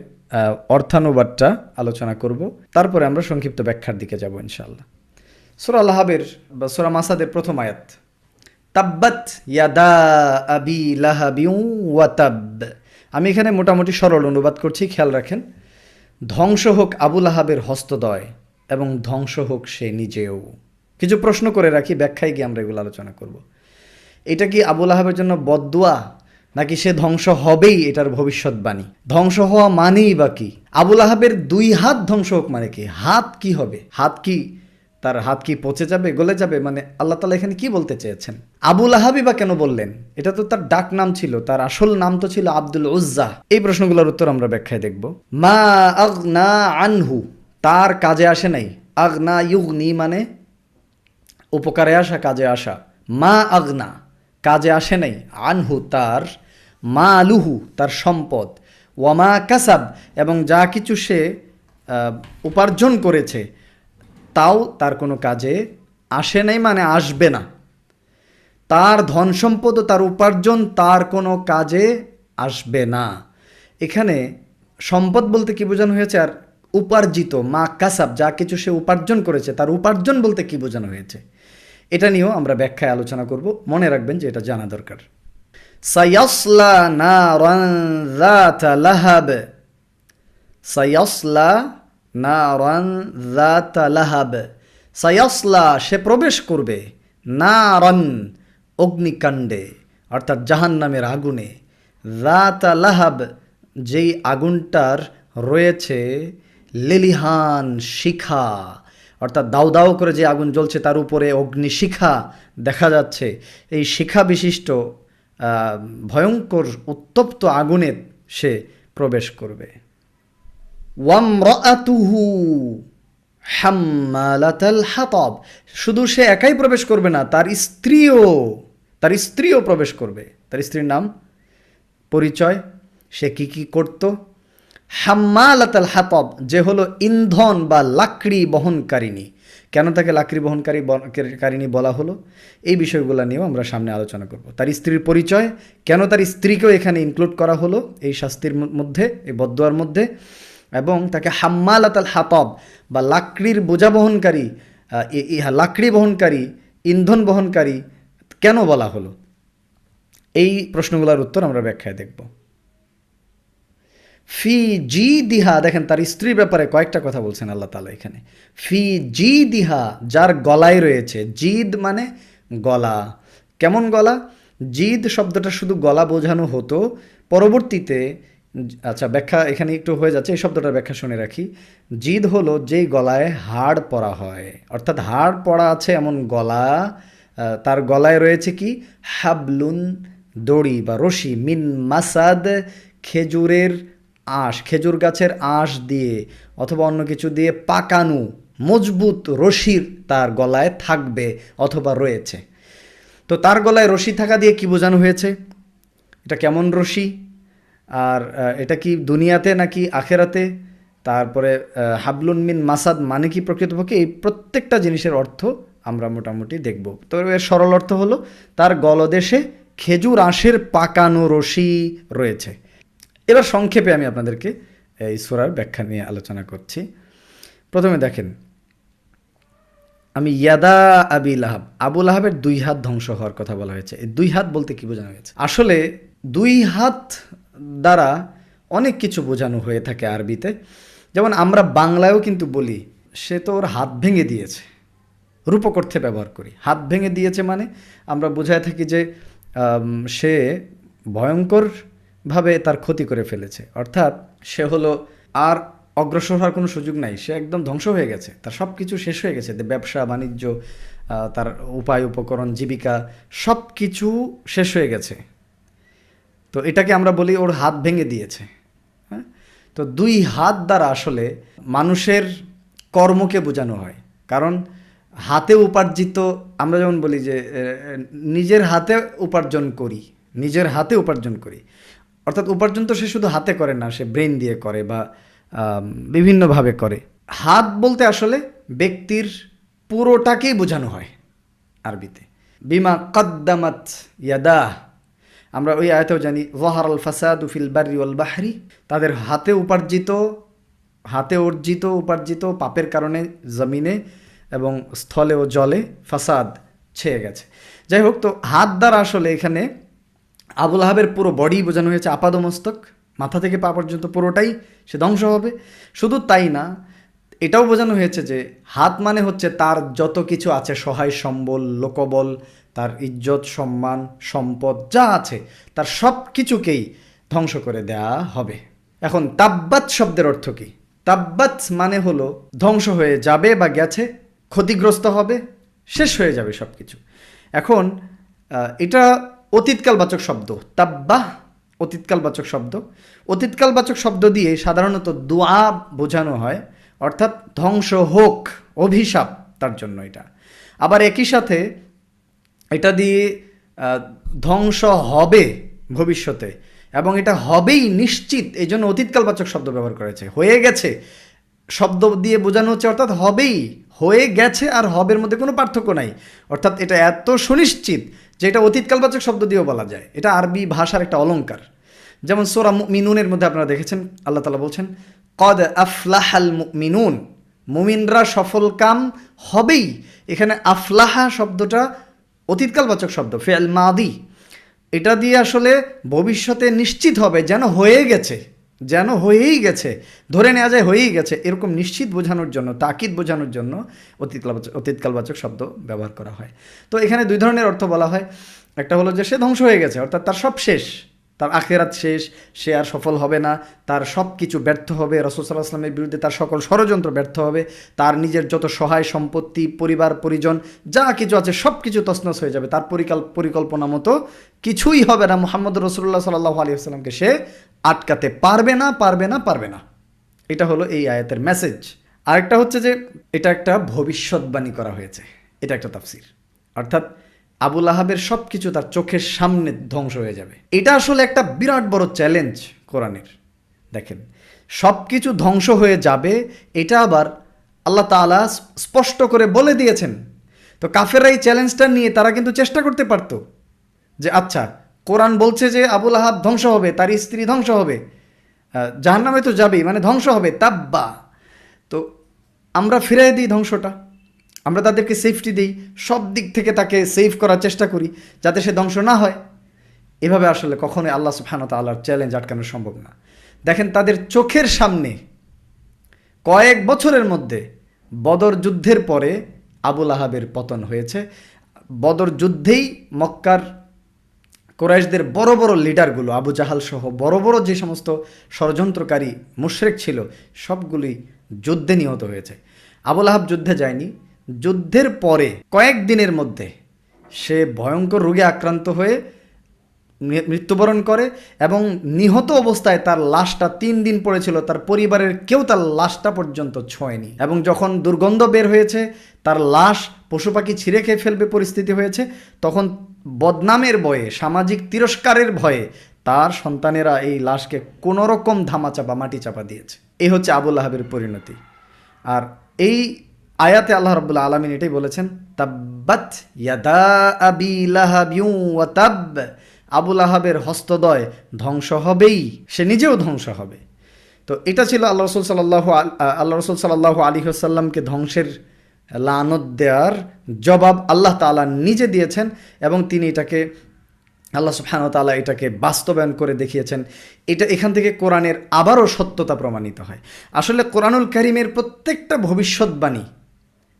অর্থানুবাদটা আলোচনা করব, তারপরে আমরা সংক্ষিপ্ত ব্যাখ্যার দিকে যাব ইনশাআল্লাহ। সূরা লাহাবের বা সূরা মাসাদের প্রথম আয়াত, তাব্বাত ইয়াদা আবি লাহাবিউ ওয়া তাব। আমি এখানে মোটামুটি সরল অনুবাদ করছি, খেয়াল রাখেন। ধ্বংস হোক আবু লাহাবের হস্তদ্বয় এবং ধ্বংস হোক সে নিজেও। কিছু প্রশ্ন করে রাখি, ব্যাখ্যায় গিয়ে আমরা এগুলো আলোচনা করব। এটা কি আবু লাহাবের জন্য বদদুয়া, নাকি সে ধ্বংস হবেই এটার ভবিষ্যৎবাণী? ধ্বংস হওয়া মানেই বা কি? আবুল আহাবের 2 হাত ধ্বংস হোক মানে কি? হাত কি হবে? হাত কি তার হাত কি পচে যাবে, গলে যাবে? মানে আল্লাহ তাআলা এখানে কি বলতে চেয়েছেন? আবুল আহাবই বা কেন বললেন? এটা তো তার ডাক নাম ছিল, তার আসল নাম তো ছিল আব্দুল উজ্জা। এই প্রশ্নগুলোর উত্তর আমরা ব্যাখ্যায় দেখব। মা আগনা আনহু, তার কাজে আসে নাই। আগনা ইউগনি মানে উপকারে আসা, কাজে আসা। মা আগনা কাজে আসে নাই, আনহু তার, মা আলুহু তার সম্পদ, ওয়ামা কাসাব এবং যা কিছু সে উপার্জন করেছে তাও তার কোনো কাজে আসে নাই, মানে আসবে না। তার ধন সম্পদ ও তার উপার্জন তার কোনো কাজে আসবে না। এখানে সম্পদ বলতে কি বোঝানো হয়েছে, আর উপার্জিত মা কাসাব যা কিছু সে উপার্জন করেছে তার উপার্জন বলতে কি বোঝানো হয়েছে, এটা নিয়েও আমরা ব্যাখ্যায় আলোচনা করব। মনে রাখবেন যে এটা জানা দরকার। সায়াসলা নারান যাতা লাহাব, সায়াসলা নারান যাতা লাহাব, সায়াসলা সে প্রবেশ করবে, নারান অগ্নিকাণ্ডে অর্থাৎ জাহান্নামের আগুনে, যাতা লাহাব যেই আগুনটার রয়েছে লেলিহান শিখা, অর্থাৎ দাউ দাউ করে যে আগুন জ্বলছে তার উপরে অগ্নিশিখা দেখা যাচ্ছে। এই শিখা বিশিষ্ট ভয়ঙ্কর উত্তপ্ত আগুনে সে প্রবেশ করবে। ওয়ামরাআতুহু হাম্মালাতাল হাতাব, শুধু সে একাই প্রবেশ করবে না, তার স্ত্রীও প্রবেশ করবে। তার স্ত্রীর নাম, পরিচয়, সে কি কি করত। হাম্মালাতাল হাতাব যে হলো ইন্ধন বা লাকড়ি বহনকারিণী। কেন তাকে লাকড়ি বহনকারিণী বলা হলো, এই বিষয়গুলো নিয়েও আমরা সামনে আলোচনা করব। তার স্ত্রীর পরিচয়, কেন তার স্ত্রীকেও এখানে ইনক্লুড করা হলো এই শাস্তির মধ্যে, এই বদদুয়ার মধ্যে, এবং তাকে হাম্মালাতাল হাতাব বা লাকড়ির বোঝা বহনকারী, লাকড়ি বহনকারী, ইন্ধন বহনকারী কেন বলা হলো, এই প্রশ্নগুলোর উত্তর আমরা ব্যাখ্যায় দেখব। ফি জি দিহা, দেখেন তার স্ত্রীর ব্যাপারে কয়েকটা কথা বলছেন আল্লাহ তাআলা এখানে। ফি জি দিহা যার গলায় রয়েছে, জিদ মানে গলা। কেমন গলা? জিদ শব্দটা শুধু গলা বোঝানো হতো, পরবর্তীতে আচ্ছা ব্যাখ্যা এখানে একটু হয়ে যাচ্ছে, এই শব্দটার ব্যাখ্যা শুনে রাখি। জিদ হলো যেই গলায় হাড় পরা হয়, অর্থাৎ হাড় পরা আছে এমন গলা। তার গলায় রয়েছে কি? হাবলুন দড়ি বা রশি, মিন মাসাদ খেজুরের আঁশ, খেজুর গাছের আঁশ দিয়ে অথবা অন্য কিছু দিয়ে পাকানো মজবুত রশির তার গলায় থাকবে অথবা রয়েছে। তো তার গলায় রশি থাকা দিয়ে কি বোঝানো হয়েছে? এটা কেমন রশি, আর এটা কি দুনিয়াতে নাকি আখেরাতে? তারপরে হাবলুন মিন মাসাদ মানে কি প্রকৃতপক্ষে? এই প্রত্যেকটা জিনিসের অর্থ আমরা মোটামুটি দেখব। তো এর সরল অর্থ হলো তার গলদেশে খেজুর আঁশের পাকানো রশি রয়েছে। এবার সংক্ষেপে আমি আপনাদেরকে এই সূরার ব্যাখ্যা নিয়ে আলোচনা করছি। প্রথমে দেখেন, আমি ইয়াদা আবি লাহাব, আবু লাহাবের 2 হাত ধ্বংস হওয়ার কথা বলা হয়েছে। এই 2 হাত বলতে কি বোঝানো হয়েছে? আসলে 2 হাত দ্বারা অনেক কিছু বোঝানো হয়ে থাকে আরবিতে। যেমন আমরা বাংলায়ও কিন্তু বলি সে তো ওর হাত ভেঙে দিয়েছে, রূপক অর্থে ব্যবহার করি। হাত ভেঙে দিয়েছে মানে আমরা বোঝায় থাকি যে সে ভয়ঙ্করভাবে তার ক্ষতি করে ফেলেছে, অর্থাৎ সে হলো আর অগ্রসর হওয়ার কোনো সুযোগ নাই, সে একদম ধ্বংস হয়ে গেছে, তার সব কিছু শেষ হয়ে গেছে। ব্যবসা বাণিজ্য, তার উপায় উপকরণ, জীবিকা সব কিছু শেষ হয়ে গেছে। তো এটাকে আমরা বলি ওর হাত ভেঙে দিয়েছে। হ্যাঁ, তো 2 হাত দ্বারা আসলে মানুষের কর্মকে বোঝানো হয়। কারণ হাতে উপার্জিত, আমরা যেমন বলি যে নিজের হাতে উপার্জন করি, নিজের হাতে উপার্জন করি, অর্থাৎ উপার্জন তো সে শুধু হাতে করে না, সে ব্রেন দিয়ে করে বা বিভিন্নভাবে করে। হাত বলতে আসলে ব্যক্তির পুরোটাকেই বোঝানো হয় আরবিতে। বিমা কদ্দামাত ইয়াদা, আমরা ওই আয়াতেও জানি যাহারাল ফাসাদু ফিল বাররি ওয়াল বাহরি, তাদের হাতে অর্জিত উপার্জিত পাপের কারণে জমিনে এবং স্থলে ও জলে ফাসাদ ছেয়ে গেছে। যাই হোক, তো হাত দ্বারা আসলে এখানে আবুল আহাবের পুরো বডি বোঝানো হয়েছে, আপাদমস্তক, মাথা থেকে পা পর্যন্ত পুরোটাই সে ধ্বংস হবে। শুধু তাই না, এটাও বোঝানো হয়েছে যে হাত মানে হচ্ছে তার যত কিছু আছে, সহায় সম্বল, লোকবল, তার ইজ্জত, সম্মান, সম্পদ যা আছে তার সব কিছুকেই ধ্বংস করে দেয়া হবে। এখন তাব্বাত শব্দের অর্থ কি? তাব্বাত মানে হলো ধ্বংস হয়ে যাবে বা গেছে, ক্ষতিগ্রস্ত হবে, শেষ হয়ে যাবে সব কিছু। এখন এটা অতীতকালবাচক শব্দ। তাব্বাহ অতীতকালবাচক শব্দ। অতীতকালবাচক শব্দ দিয়ে সাধারণত দোয়া বোঝানো হয়, অর্থাৎ ধ্বংস হোক, অভিশাপ তার জন্য এটা। আবার একই সাথে এটা দিয়ে ধ্বংস হবে ভবিষ্যতে, এবং এটা হবেই নিশ্চিত, এই জন্য অতীতকালবাচক শব্দ ব্যবহার করেছে। হয়ে গেছে শব্দ দিয়ে বোঝানো হচ্ছে অর্থাৎ হবেই, হয়ে গেছে আর হবের মধ্যে কোনো পার্থক্য নাই, অর্থাৎ এটা এত সুনিশ্চিত যে এটা অতীতকালবাচক শব্দ দিয়েও বলা যায়। এটা আরবি ভাষার একটা অলংকার। যেমন সূরা মুমিনুনের মধ্যে আপনারা দেখেছেন আল্লাহ তাআলা বলছেন কদ আফলাহাল মুমিনুন, মুমিনরা সফলকাম হবেই। এখানে আফলাহা শব্দটা অতীতকালবাচক শব্দ, ফি'ল মাদি। এটা দিয়ে আসলে ভবিষ্যতে নিশ্চিত হবে, যেন হয়ে গেছে, যেন হয়েই গেছে, ধরে নেওয়া যায় হয়েই গেছে, এরকম নিশ্চিত বোঝানোর জন্য, তাকিদ বোঝানোর জন্য অতীতকালবাচক শব্দ ব্যবহার করা হয়। তো এখানে দুই ধরনের অর্থ বলা হয়। একটা হলো যে সে ধ্বংস হয়ে গেছে, অর্থাৎ তার সব শেষ, তার আখিরাত শেষ, সে আর সফল হবে না, তার সব কিছু ব্যর্থ হবে, রাসূল সাল্লাল্লাহু আলাইহি ওয়াসাল্লামের বিরুদ্ধে তার সকল ষড়যন্ত্র ব্যর্থ হবে, তার নিজের যত সহায় সম্পত্তি, পরিবার পরিজন যা কিছু আছে সব কিছু তছনছ হয়ে যাবে, তার পরিকল্পনা মতো কিছুই হবে না। মুহাম্মদ রাসূলুল্লাহ সাল্লাল্লাহু আলাইহি ওয়াসাল্লামকে সে আটকাতে পারবে না, পারবে না, পারবে না। এটা হলো এই আয়াতের মেসেজ। আরেকটা হচ্ছে যে এটা একটা ভবিষ্যৎবাণী করা হয়েছে, এটা একটা তাফসীর, অর্থাৎ আবুল আহাবের সব কিছু তার চোখের সামনে ধ্বংস হয়ে যাবে। এটা আসলে একটা বিরাট বড় চ্যালেঞ্জ কোরআনের। দেখেন, সব কিছু ধ্বংস হয়ে যাবে, এটা আবার আল্লাহ তাআলা স্পষ্ট করে বলে দিয়েছেন। তো কাফেররা এই চ্যালেঞ্জটা নিয়ে তারা কিন্তু চেষ্টা করতে পারত যে আচ্ছা, কোরআন বলছে যে আবুল আহাব ধ্বংস হবে, তার স্ত্রী ধ্বংস হবে, জাহান্নামে তো যাবেই, মানে ধ্বংস হবে, তাব্বা। তো আমরা ফিরিয়ে দিই ধ্বংসটা, আমরা তাদেরকে সেফটি দিই, সব দিক থেকে তাকে সেভ করার চেষ্টা করি যাতে সে ধ্বংস না হয়। এভাবে আসলে কখনোই আল্লাহ সুবহানাহু ওয়া তাআলার চ্যালেঞ্জ আটকানো সম্ভব না। দেখেন, তাদের চোখের সামনে কয়েক বছরের মধ্যে বদর যুদ্ধের পরে আবুল আহাবের পতন হয়েছে। বদর যুদ্ধেই মক্কার কুরাইশদের বড় বড় লিডারগুলো, আবু জাহাল সহ বড় বড় যে সমস্ত ষড়যন্ত্রকারী মুশরিক ছিল সবগুলি যুদ্ধে নিহত হয়েছে। আবুল আহাব যুদ্ধে যায়নি, যুদ্ধের পরে কয়েকদিনের মধ্যে সে ভয়ঙ্কর রোগে আক্রান্ত হয়ে মৃত্যুবরণ করে, এবং নিহত অবস্থায় তার লাশটা 3 দিন পড়েছিল, তার পরিবারের কেউ তার লাশটা পর্যন্ত ছোঁয়নি। এবং যখন দুর্গন্ধ বের হয়েছে, তার লাশ পশু পাখি ছিঁড়ে খেয়ে ফেলবে পরিস্থিতি হয়েছে, তখন বদনামের ভয়ে, সামাজিক তিরস্কারের ভয়ে তার সন্তানেরা এই লাশকে কোনোরকম ধামাচাপা, মাটি চাপা দিয়েছে। এই হচ্ছে আবুল আহাবের পরিণতি। আর এই আয়াতে আল্লাহ রাব্বুল আলামিন এটাই বলেছেন, তাব্বাত ইয়াদা আবি লাহাবিউ ওয়া তাব, আবুল আহাবের হস্তদ্বয় ধ্বংস হবেই, সে নিজেও ধ্বংস হবে। তো এটা ছিল আল্লাহ রসুল সাল্লাল্লাহু আলাইহি ওয়াসাল্লামকে ধ্বংসের লানত দেওয়ার জবাব আল্লাহ তাআলা নিজে দিয়েছেন, এবং তিনি এটাকে, আল্লাহ সুবহানাহু ওয়া তাআলা এটাকে বাস্তবায়ন করে দেখিয়েছেন। এটা এখান থেকে কোরআনের আবারও সত্যতা প্রমাণিত হয়। আসলে কোরআনুল কারীমের প্রত্যেকটা ভবিষ্যৎবাণী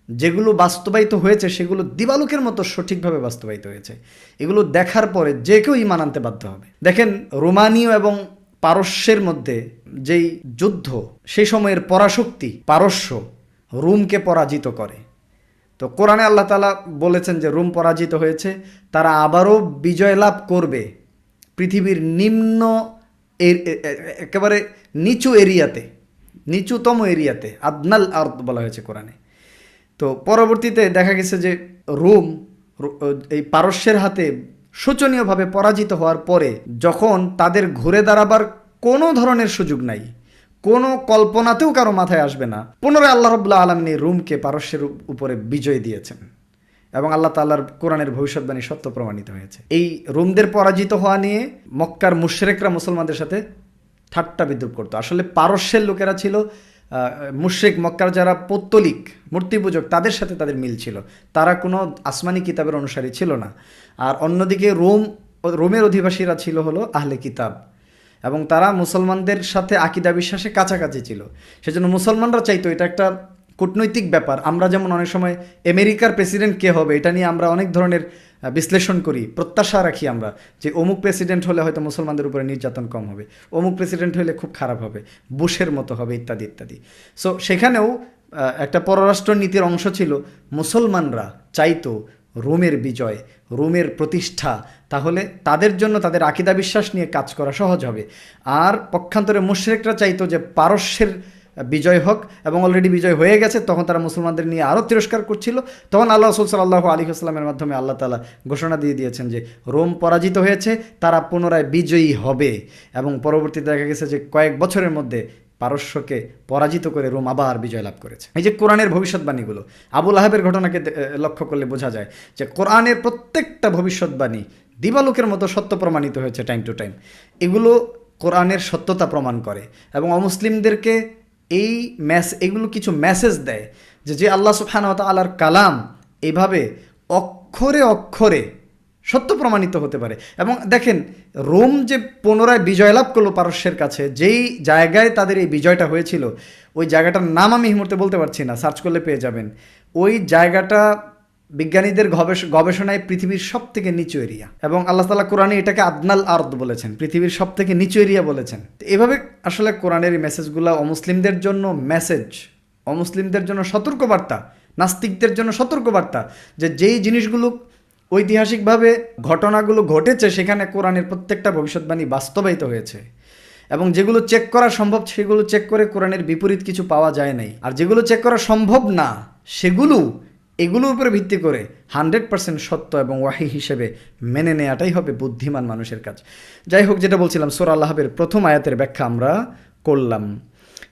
যেগুলো বাস্তবায়িত হয়েছে সেগুলো দিবালোকের মতো সঠিকভাবে বাস্তবায়িত হয়েছে। এগুলো দেখার পরে যে কেউ ঈমান আনতে বাধ্য হবে। দেখেন, রোমানীয় এবং পারস্যের মধ্যে যেই যুদ্ধ, সেই সময়ের পরাশক্তি পারস্য রোমকে পরাজিত করে। তো কোরআনে আল্লাহ তাআলা বলেছেন যে রোম পরাজিত হয়েছে, তারা আবারও বিজয় লাভ করবে পৃথিবীর নিম্ন একেবারে নিচু এরিয়াতে, নিচুতম এরিয়াতে, আদনাল আরদ বলা হয়েছে কোরআনে। তো পরবর্তীতে দেখা গেছে যে রোম এই পারস্যের হাতে শোচনীয়ভাবে পরাজিত হওয়ার পরে যখন তাদের ঘুরে দাঁড়াবার কোনো ধরনের সুযোগ নাই, কোনো কল্পনাতেও কারো মাথায় আসবে না, পুনরায় আল্লাহ রাব্বুল আলামিন রোমকে পারস্যের উপরে বিজয় দিয়েছেন, এবং আল্লাহ তাআলার কোরআনের ভবিষ্যৎবাণী সত্য প্রমাণিত হয়েছে। এই রোমদের পরাজিত হওয়া নিয়ে মক্কার মুশরিকরা মুসলমানদের সাথে ঠাট্টা বিদ্রুপ করতো। আসলে পারস্যের লোকেরা ছিল মুশরিক, মক্কার যারা পৌত্তলিক মূর্তি পূজক, তাদের সাথে তাদের মিল ছিল, তারা কোনো আসমানি কিতাবের অনুসারী ছিল না। আর অন্যদিকে রোমের অধিবাসীরা ছিল হলো আহলে কিতাব, এবং তারা মুসলমানদের সাথে আকীদা বিশ্বাসে কাছাকাছি ছিল। সেজন্য মুসলমানরা চাইতো, এটা একটা কূটনৈতিক ব্যাপার। আমরা যেমন অনেক সময় আমেরিকার প্রেসিডেন্ট কে হবে এটা নিয়ে আমরা অনেক ধরনের বিশ্লেষণ করি, প্রত্যাশা রাখি আমরা যে অমুক প্রেসিডেন্ট হলে হয়তো মুসলমানদের উপরে নির্যাতন কম হবে, অমুক প্রেসিডেন্ট হলে খুব খারাপ হবে, বুশের মতো হবে, ইত্যাদি ইত্যাদি। সো সেখানেও একটা পররাষ্ট্র নীতির অংশ ছিল মুসলমানরা চাইতো রোমের বিজয়, রোমের প্রতিষ্ঠা, তাহলে তাদের জন্য তাদের আকীদা বিশ্বাস নিয়ে কাজ করা সহজ হবে। আর পক্ষান্তরে মুশরিকরা চাইতো যে পারস্যের বিজয় হোক, এবং অলরেডি বিজয় হয়ে গেছে, তখন তারা মুসলমানদের নিয়ে আরও তিরস্কার করছিল। তখন আল্লাহ রাসূল সাল্লাল্লাহু আলাইহি ওয়াসাল্লামের মাধ্যমে আল্লাহ তাআলা ঘোষণা দিয়ে দিয়েছেন যে রোম পরাজিত হয়েছে, তারা পুনরায় বিজয়ী হবে। এবং পরবর্তীতে দেখা গেছে যে কয়েক বছরের মধ্যে পারস্যকে পরাজিত করে রোম আবার বিজয় লাভ করেছে। এই যে কোরআনের ভবিষ্যৎবাণীগুলো, আবু লাহাবের ঘটনাকে লক্ষ্য করলে বোঝা যায় যে কোরআনের প্রত্যেকটা ভবিষ্যৎবাণী দিবালোকের মতো সত্য প্রমাণিত হয়েছে টাইম টু টাইম। এগুলো কোরআনের সত্যতা প্রমাণ করে এবং অমুসলিমদেরকে এগুলো কিছু মেসেজ দেয় যে আল্লাহ সুবহানাহু ওয়া তাআলার কালাম এইভাবে অক্ষরে অক্ষরে সত্য প্রমাণিত হতে পারে। এবং দেখেন, রোম যে পুনরায় বিজয় লাভ করলো পারস্যের কাছে, যেই জায়গায় তাদের এই বিজয়টা হয়েছিল, ওই জায়গাটার নাম আমি এই মুহূর্তে বলতে পারছি না, সার্চ করলে পেয়ে যাবেন। ওই জায়গাটা বিজ্ঞানীদের গবেষণায় পৃথিবীর সব থেকে নিচু এরিয়া, এবং আল্লাহ তাআলা কোরআনে এটাকে আদনাল আরদ বলেছেন, পৃথিবীর সব থেকে নিচু এরিয়া বলেছেন। এভাবে আসলে কোরআনের এই মেসেজগুলো অমুসলিমদের জন্য মেসেজ, অমুসলিমদের জন্য সতর্কবার্তা, নাস্তিকদের জন্য সতর্কবার্তা যে যেই জিনিসগুলো ঐতিহাসিকভাবে ঘটনাগুলো ঘটেছে সেখানে কোরআনের প্রত্যেকটা ভবিষ্যৎবাণী বাস্তবায়িত হয়েছে, এবং যেগুলো চেক করা সম্ভব সেগুলো চেক করে কোরআনের বিপরীত কিছু পাওয়া যায় নাই। আর যেগুলো চেক করা সম্ভব না এগুলোর উপরে ভিত্তি করে 100% সত্য এবং ওয়াহি হিসেবে মেনে নেওয়াটাই হবে বুদ্ধিমান মানুষের কাজ। যাই হোক, যেটা বলছিলাম, সূরা আল-লাহবের প্রথম আয়াতের ব্যাখ্যা আমরা করলাম,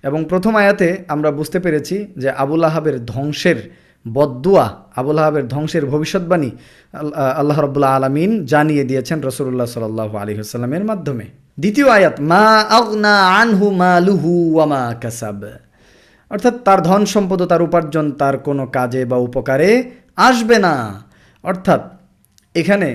এবং প্রথম আয়াতে আমরা বুঝতে পেরেছি যে আবু লাহাবের ধ্বংসের বদদুয়া, আবু লাহাবের ধ্বংসের ভবিষ্যৎবাণী আল্লাহ রাব্বুল আলামিন জানিয়ে দিয়েছেন রাসূলুল্লাহ সাল্লাল্লাহু আলাইহি ওয়াসাল্লামের মাধ্যমে। দ্বিতীয় আয়াত, মা আগনা আনহু মালুহু ওয়া মা কাসাব, অর্থাৎ তার ধন সম্পদ, তার উপার্জন তার কোনো কাজে বা উপকারে আসবে না। অর্থাৎ এখানে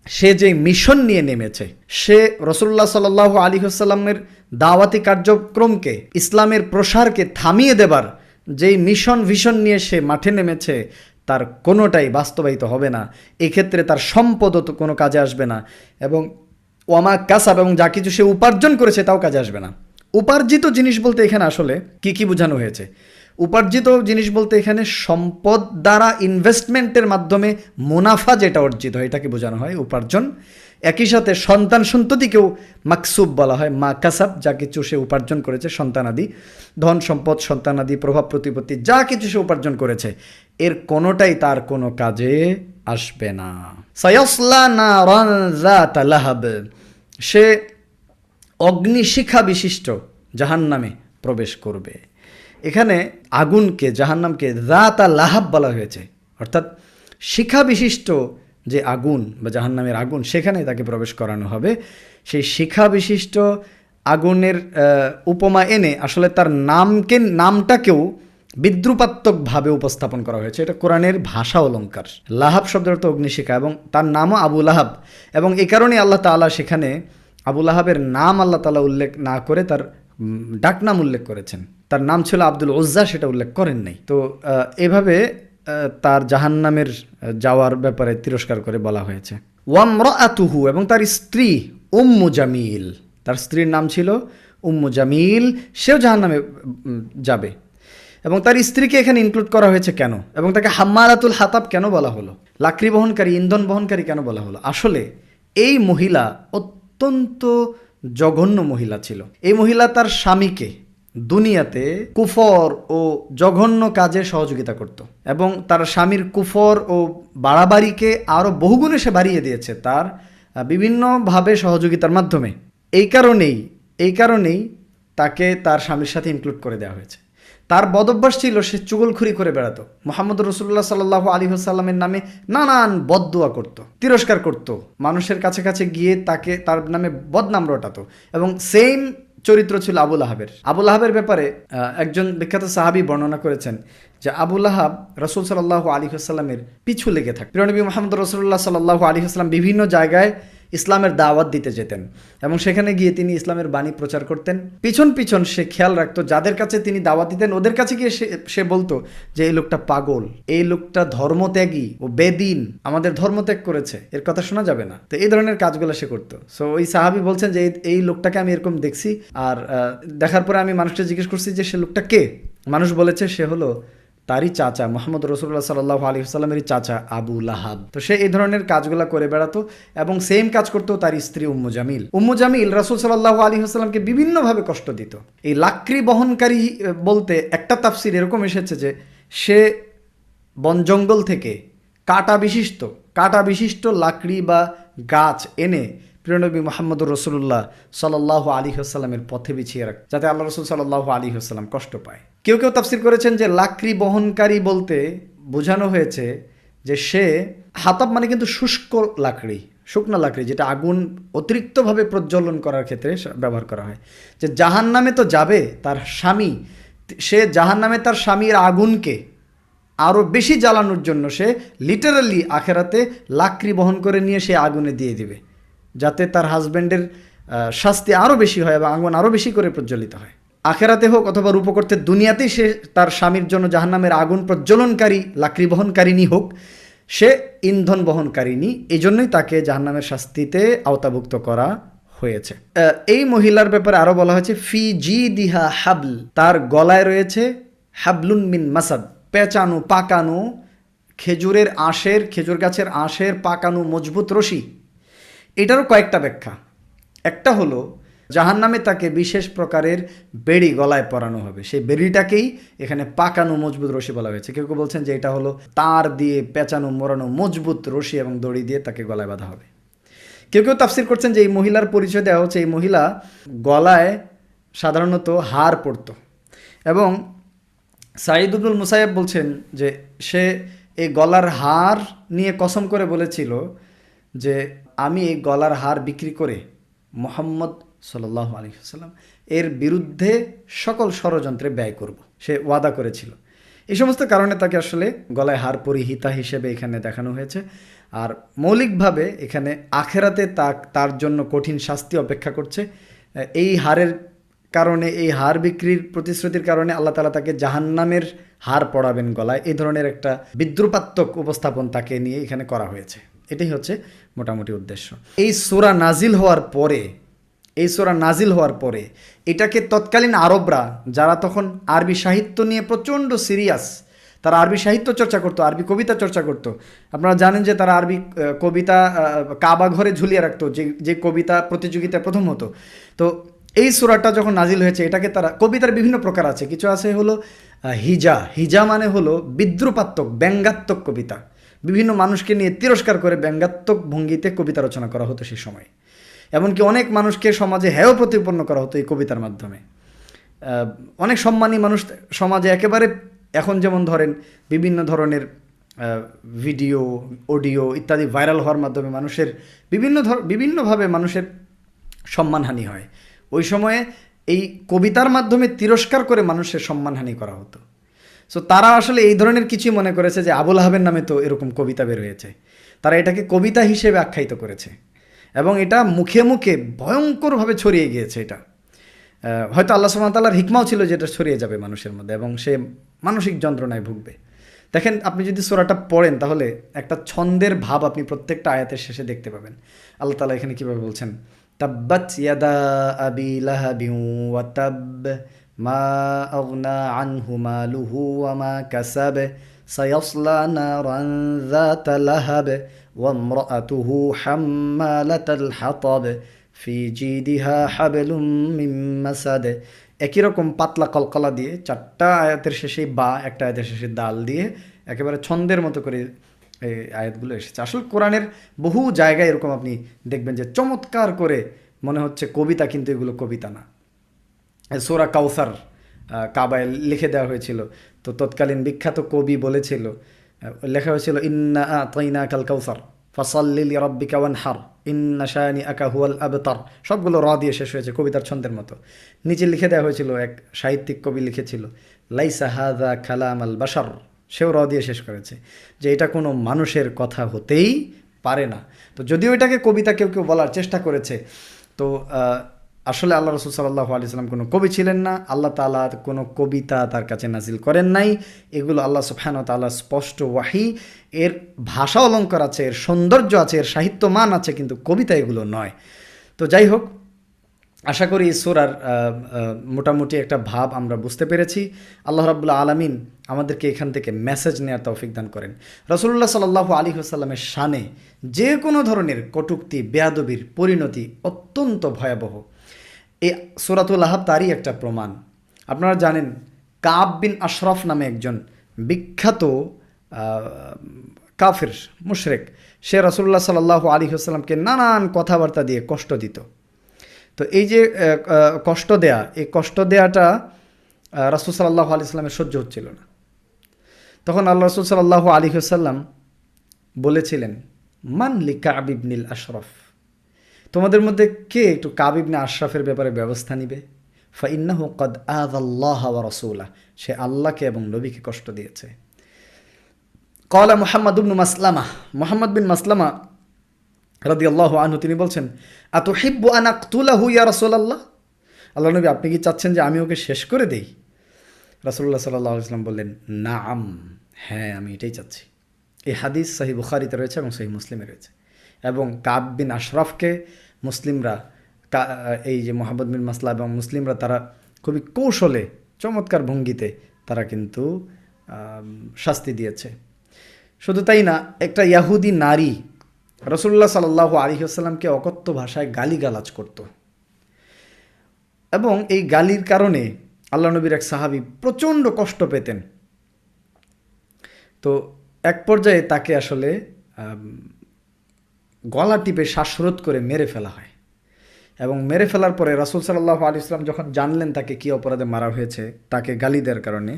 সে যে মিশন নিয়ে নেমেছে, সে রাসূলুল্লাহ সাল্লাল্লাহু আলাইহি ওয়াসাল্লামের দাওয়াতি কার্যক্রমকে, ইসলামের প্রসারকে থামিয়ে দেবার যেই মিশন ভিশন নিয়ে সে মাঠে নেমেছে, তার কোনোটাই বাস্তবায়িত হবে না। এক্ষেত্রে তার সম্পদও তো কোনো কাজে আসবে না, এবং ওয়ামা কাসাব, এবং যা কিছু সে উপার্জন করেছে তাও কাজে আসবে না। উপার্জিত জিনিস বলতে এখানে আসলে কি বোঝানো হয়েছে? উপার্জিত জিনিস বলতে এখানে সম্পদ দ্বারা ইনভেস্টমেন্টের মাধ্যমে মুনাফা যেটা অর্জিত হয় এটাকে বোঝানো হয় উপার্জন। একই সাথে সন্তান সন্ততিকেও মাকসুব বলা হয়, মা কাসাব, যা কিছু সে উপার্জন করেছে, সন্তানাদি, ধন সম্পদ, সন্তানাদি, প্রভাব প্রতিপত্তি, যা কিছু সে উপার্জন করেছে, এর কোনোটাই তার কোনো কাজে আসবে না। সায়াসলা নারান যাতা লাহাব, সে অগ্নিশিখা বিশিষ্ট জাহান্নামে প্রবেশ করবে। এখানে আগুনকে, জাহান্নামকে যাতা লাহাব বলা হয়েছে, অর্থাৎ শিখা বিশিষ্ট যে আগুন বা জাহান্নামের আগুন, সেখানে তাকে প্রবেশ করানো হবে। সেই শিখা বিশিষ্ট আগুনের উপমা এনে আসলে তার নামটাকেও বিদ্রুপাত্মকভাবে উপস্থাপন করা হয়েছে। এটা কোরআনের ভাষা অলঙ্কার। লাহাব শব্দের অর্থ অগ্নিশিখা, এবং তার নামও আবু লাহাব, এবং এই কারণেই আল্লাহ তাআলা সেখানে আবু লাহাবের নাম আল্লাহ তাআলা উল্লেখ না করে তার ডাকনাম উল্লেখ করেছেন। তার নাম ছিল আব্দুল উজ্জা, সেটা উল্লেখ করেন নাই। তো এভাবে তার জাহান্নামের যাওয়ার ব্যাপারে তিরস্কার করে বলা হয়েছে। ওয়ামরাআতুহু, এবং তার স্ত্রী উম্মু জামিল, তার স্ত্রীর নাম ছিল উম্মু জামিল, সেও জাহান্নামে যাবে। এবং তার স্ত্রীকে এখানে ইনক্লুড করা হয়েছে কেন, এবং তাকে হাম্মালাতুল হাতাব কেন বলা হলো, লাকড়ি বহনকারী, ইন্ধন বহনকারী কেন বলা হলো? আসলে এই মহিলা অত্যন্ত জঘন্য মহিলা ছিল। এই মহিলা তার স্বামীকে দুনিয়াতে কুফর ও জঘন্য কাজে সহযোগিতা করত, এবং তার স্বামীর কুফর ও বাড়াবাড়িকে আরও বহুগুণে সে বাড়িয়ে দিয়েছে তার বিভিন্নভাবে সহযোগিতার মাধ্যমে। এই কারণেই তাকে তার স্বামীর সাথে ইনক্লুড করে দেওয়া হয়েছে। তার বদভ্যাস ছিল সে চুগলখুরি করে বেড়াতো, মুহাম্মদ রাসূলুল্লাহ সাল্লাল্লাহু আলাইহি ওয়াসাল্লামের নামে নানান বদদুয়া করত, তিরস্কার করত, মানুষের কাছে কাছে গিয়ে তার নামে বদনাম রটাতো। এবং সেম চরিত্র ছিল আবু লাহাবের। আবু লাহাবের ব্যাপারে একজন বিখ্যাত সাহাবী বর্ণনা করেছেন যে আবু লাহাব রাসূল সাল্লাল্লাহু আলাইহি ওয়াসাল্লামের পিছু লেগে থাকে। প্রিয় নবী মুহাম্মদ রাসূলুল্লাহ সাল্লাল্লাহু আলাইহি ওয়াসাল্লাম বিভিন্ন জায়গায় ইসলামের দাওয়াত দিতে যেতেন এবং সেখানে গিয়ে তিনি ইসলামের বাণী প্রচার করতেন। পিছন পিছন সে খেয়াল রাখতো যাদের কাছে তিনি দাওয়াত দিতেন ওদের কাছে গিয়ে সে বলতো যে এই লোকটা পাগল, এই লোকটা ধর্মত্যাগী, ও বেদিন, আমাদের ধর্মত্যাগ করেছে, এর কথা শোনা যাবে না। তো এই ধরনের কাজগুলো সে করতো। সো ওই সাহাবী বলছেন যে এই লোকটাকে আমি এরকম দেখছি, আর দেখার পরে আমি মানুষকে জিজ্ঞেস করছি যে সে লোকটা কে। মানুষ বলেছে সে হলো তারই চাচা মুহাম্মদ রাসূলুল্লাহ সাল্লাল্লাহু আলাইহি ওয়াসাল্লামেরই চাচা আবু লাহাব। তো সে এই ধরনের কাজগুলো করে বেড়াতো এবং সেম কাজ করতো তার স্ত্রী উম্মু জামিল। উম্মু জামিল রাসূল সাল্লাল্লাহু আলাইহি ওয়াসাল্লামকে বিভিন্নভাবে কষ্ট দিত। এই লাকড়ি বহনকারী বলতে একটা তাফসীর এরকম এসেছে যে সে বন জঙ্গল থেকে কাটা বিশিষ্ট লাকড়ি বা গাছ এনে প্রিয়নবী মুহাম্মদুর রাসূলুল্লাহ সাল্লাল্লাহু আলাইহি ওয়াসাল্লামের পথে বিছিয়ে রাখ, যাতে আল্লাহ রাসূল সাল্লাল্লাহু আলাইহি ওয়াসাল্লাম কষ্ট পায়। কেউ কেউ তাফসীর করেছেন যে লাকড়ি বহনকারী বলতে বোঝানো হয়েছে যে সে হাতাব মানে কিন্তু শুষ্ক লাকড়ি, শুকনা লাকড়ি, যেটা আগুন অতিরিক্তভাবে প্রজ্বলন করার ক্ষেত্রে ব্যবহার করা হয়। যে জাহান্নামে তো যাবে তার স্বামী, সে জাহান্নামে তার স্বামীর আগুনকে আরও বেশি জ্বালানোর জন্য সে লিটারালি আখেরাতে লাকড়ি বহন করে নিয়ে সে আগুনে দিয়ে দিবে, যাতে তার হাজব্যান্ডের শাস্তি আরও বেশি হয় এবং আগুন আরও বেশি করে প্রজ্বলিত হয়। আখেরাতে হোক অথবা রূপকর্তে দুনিয়াতেই সে তার স্বামীর জন্য জাহান্নামের আগুন প্রজ্বলনকারী লাকড়ি বহনকারিনী হোক, সে ইন্ধন বহনকারিনী, এই জন্যই তাকে জাহান্নামের শাস্তিতে আওতাভুক্ত করা হয়েছে। এই মহিলার ব্যাপারে আরও বলা হয়েছে ফি জি দিহা হাবল, তার গলায় রয়েছে হাবলুন মিন মাসাদ, পেঁচানো পাকানো খেজুর গাছের আঁশের পাকানো মজবুত রশি। এটারও কয়েকটা ব্যাখ্যা। একটা হলো জাহান্নামে তাকে বিশেষ প্রকারের বেড়ি গলায় পরানো হবে, সেই বেড়িটাকেই এখানে পাকানো মজবুত রশি বলা হয়েছে। কেউ কেউ বলছেন যে এটা হলো তার দিয়ে পেঁচানো মোড়ানো মজবুত রশি এবং দড়ি দিয়ে তাকে গলায় বাঁধা হবে। কেউ কেউ তাফসীর করছেন যে এই মহিলার পরিচয় দেওয়া হচ্ছে এই মহিলা গলায় সাধারণত হার পরত এবং সাঈদ ইবনুল মুসাইয়্যিব বলছেন যে সে এই গলার হার নিয়ে কসম করে বলেছিল যে আমি এই গলার হার বিক্রি করে মুহাম্মদ সাল্লাল্লাহু আলাইহি ওয়াসাল্লাম এর বিরুদ্ধে সকল ষড়যন্ত্রে ব্যয় করব, সে ওয়াদা করেছিল। এই সমস্ত কারণে তাকে আসলে গলায় হার পরিহিতা হিসেবে এখানে দেখানো হয়েছে। আর মৌলিকভাবে এখানে আখেরাতে তার জন্য কঠিন শাস্তি অপেক্ষা করছে। এই হারের কারণে, এই হার বিক্রির প্রতিশ্রুতির কারণে আল্লাহ তাআলা তাকে জাহান্নামের হার পরাবেন গলায়, এই ধরনের একটা বিদ্রুপাত্মক উপস্থাপন তাকে নিয়ে এখানে করা হয়েছে। এটাই হচ্ছে মোটামুটি উদ্দেশ্য। এই সূরা নাজিল হওয়ার পরে এটাকে তৎকালীন আরবরা, যারা তখন আরবি সাহিত্য নিয়ে প্রচণ্ড সিরিয়াস, তারা আরবি সাহিত্য চর্চা করতো, আরবি কবিতা চর্চা করতো। আপনারা জানেন যে তারা আরবি কবিতা কাবা ঘরে ঝুলিয়ে রাখতো, যে কবিতা প্রতিযোগিতায় প্রথম হতো। তো এই সূরাটা যখন নাজিল হয়েছে, এটাকে তারা, কবিতার বিভিন্ন প্রকার আছে, কিছু আছে হলো হিজা মানে হলো বিদ্রুপাত্মক ব্যঙ্গাত্মক কবিতা, বিভিন্ন মানুষকে নিয়ে তিরস্কার করে ব্যঙ্গাত্মক ভঙ্গিতে কবিতা রচনা করা হতো সেই সময়। এমনকি অনেক মানুষকে সমাজে হেয় প্রতিপন্ন করা হতো এই কবিতার মাধ্যমে। অনেক সম্মানী মানুষ সমাজে একেবারে, এখন যেমন ধরেন বিভিন্ন ধরনের ভিডিও, অডিও ইত্যাদি ভাইরাল হওয়ার মাধ্যমে মানুষের বিভিন্নভাবে মানুষের সম্মানহানি হয়, ওই সময়ে এই কবিতার মাধ্যমে তিরস্কার করে মানুষের সম্মানহানি করা হতো। সো তারা আসলে এই ধরনের কিছুই মনে করেছে যে আবুল আহাবের নামে তো এরকম কবিতা বের হয়েছে, তারা এটাকে কবিতা হিসেবে আখ্যায়িত করেছে এবং এটা মুখে মুখে ভয়ঙ্করভাবে ছড়িয়ে গিয়েছে। এটা হয়তো আল্লাহ সুবহানাহু ওয়া তাআলার হিকমাও ছিল যে এটা ছড়িয়ে যাবে মানুষের মধ্যে এবং সে মানসিক যন্ত্রণায় ভুগবে। দেখেন, আপনি যদি সূরাটা পড়েন তাহলে একটা ছন্দের ভাব আপনি প্রত্যেকটা আয়াতের শেষে দেখতে পাবেন। আল্লাহ তাআলা এখানে কীভাবে বলছেন, তাব্বাত ইয়াদা আবি লাহাবিন ওয়া তাব মা আগনা আনহু মালুহু ওয়া মা কাসাব সায়াসলা নারান যাতা লাহাব ওয়া ইমরাআতুহু হাম্মালাতাল হাতাব ফি জিদিহা হাবলুম মিন মাসাদ। একই রকম পাতলা কলকলা দিয়ে চারটা আয়াতের শেষে বা, একটা আয়াতের শেষে দাল দিয়ে একেবারে ছন্দের মতো করে এই আয়াতগুলো এসেছে। আসলে কোরআনের বহু জায়গায় এরকম আপনি দেখবেন যে চমৎকার করে মনে হচ্ছে কবিতা, কিন্তু এগুলো কবিতা না। সূরা কাউসার কাবায় লিখে দেওয়া হয়েছিল, তো তৎকালীন বিখ্যাত কবি বলেছিল, লেখা হয়েছিল ইন্না আতাইনাকাল কাউসার ফাসাল্লি লিরাব্বিকা ওয়ানহার ইন্না শানিআকা হুয়াল আবতার। সবগুলো র দিয়ে শেষ হয়েছে কবিতার ছন্দের মতো। নিচে লিখে দেওয়া হয়েছিল, এক সাহিত্যিক কবি লিখেছিল লাইসা হাযা কালাম আল বাশার, সেও র দিয়ে শেষ করেছে যে এটা কোনো মানুষের কথা হতেই পারে না। তো যদিও এটাকে কবিতা কেউ কেউ বলার চেষ্টা করেছে, তো আসলে আল্লাহ রাসূল সাল্লাল্লাহু আলাইহি ওয়াসাল্লাম কোনো কবি ছিলেন না, আল্লাহ তাআলা কোনো কবিতা তার কাছে নাজিল করেন নাই। এগুলো আল্লাহ সুবহানাহু ওয়া তাআলা স্পষ্ট ওয়াহি, এর ভাষা অলঙ্কার আছে, এর সৌন্দর্য আছে, এর সাহিত্য মান আছে, কিন্তু কবিতা এগুলো নয়। তো যাই হোক, আশা করি এই সূরার মোটামুটি একটা ভাব আমরা বুঝতে পেরেছি। আল্লাহ রাব্বুল আলামিন আমাদেরকে এখান থেকে মেসেজ নেওয়ার তৌফিক দান করেন। রাসূলুল্লাহ সাল্লাল্লাহু আলাইহি ওয়াসাল্লামের শানে যে কোনো ধরনের কটূক্তি, বেয়াদবির পরিণতি অত্যন্ত ভয়াবহ। এই সূরাতুল আহব তারই একটা প্রমাণ। আপনারা জানেন, কাব বিন আশরাফ নামে একজন বিখ্যাত কাফির মুশরিক, সে রাসূলুল্লাহ সাল্লাল্লাহু আলাইহি ওয়াসাল্লামকে নানান কথাবার্তা দিয়ে কষ্ট দিত। তো এই যে কষ্ট দেয়া, এই কষ্ট দেয়াটা রাসূল সাল্লাল্লাহু আলাইহি ওয়াসাল্লামের সহ্য হচ্ছিল না। তখন আল্লাহ রাসূল সাল্লাল্লাহু আলাইহি ওয়াসাল্লাম বলেছিলেন, মান লি কাব ইবনিল আশরাফ, তোমাদের মধ্যে কে একটু কাব ইবনে আশরাফের ব্যাপারে ব্যবস্থা নিবে? ফাইন্নাহু ক্বাদ আযাল্লাহ ওয়া রাসূলাহ, সে আল্লাহকে এবং নবীকে কষ্ট দিয়েছে। ক্বালা মুহাম্মদ ইবনে মাসলামা, মুহাম্মদ বিন মাসলামা রাদিয়াল্লাহু আনহু তিনি বলছেন, আতুহিব্বু আন আকতুলাহু ইয়া রাসূলুল্লাহ, আল্লাহ নবী আপনি কি চাচ্ছেন যে আমি ওকে শেষ করে দেই? রাসূলুল্লাহ সাল্লাল্লাহু আলাইহি ওয়াসাল্লাম বললেন, নাআম, হ্যাঁ আমি এটাই চাচ্ছি। এই হাদিস সহিহ বুখারীতে রয়েছে এবং সহিহ মুসলিমে রয়েছে। এবং কাব বিন আশরাফকে মুসলিমরা, এই যে মুহাম্মদ বিন মাসলামা এবং মুসলিমরা, তারা খুবই কৌশলে, চমৎকার ভঙ্গিতে তারা কিন্তু শাস্তি দিয়েছে। শুধু তাই না, একটা ইয়াহুদি নারী রাসূলুল্লাহ সাল্লাল্লাহু আলাইহি ওয়াসাল্লামকে অকথ্য ভাষায় গালিগালাজ করত, এবং এই গালির কারণে আল্লাহ নবীর এক সাহাবী প্রচণ্ড কষ্ট পেতেন। তো এক পর্যায়ে তাকে আসলে গলা টিপে শ্বাসরোধ করে মেরে ফেলা হয়, এবং মেরে ফেলার পরে রাসূল সাল্লাল্লাহু আলাইহি ওয়াসাল্লাম যখন জানলেন তাকে কী অপরাধে মারা হয়েছে, তাকে গালি দেওয়ার কারণে,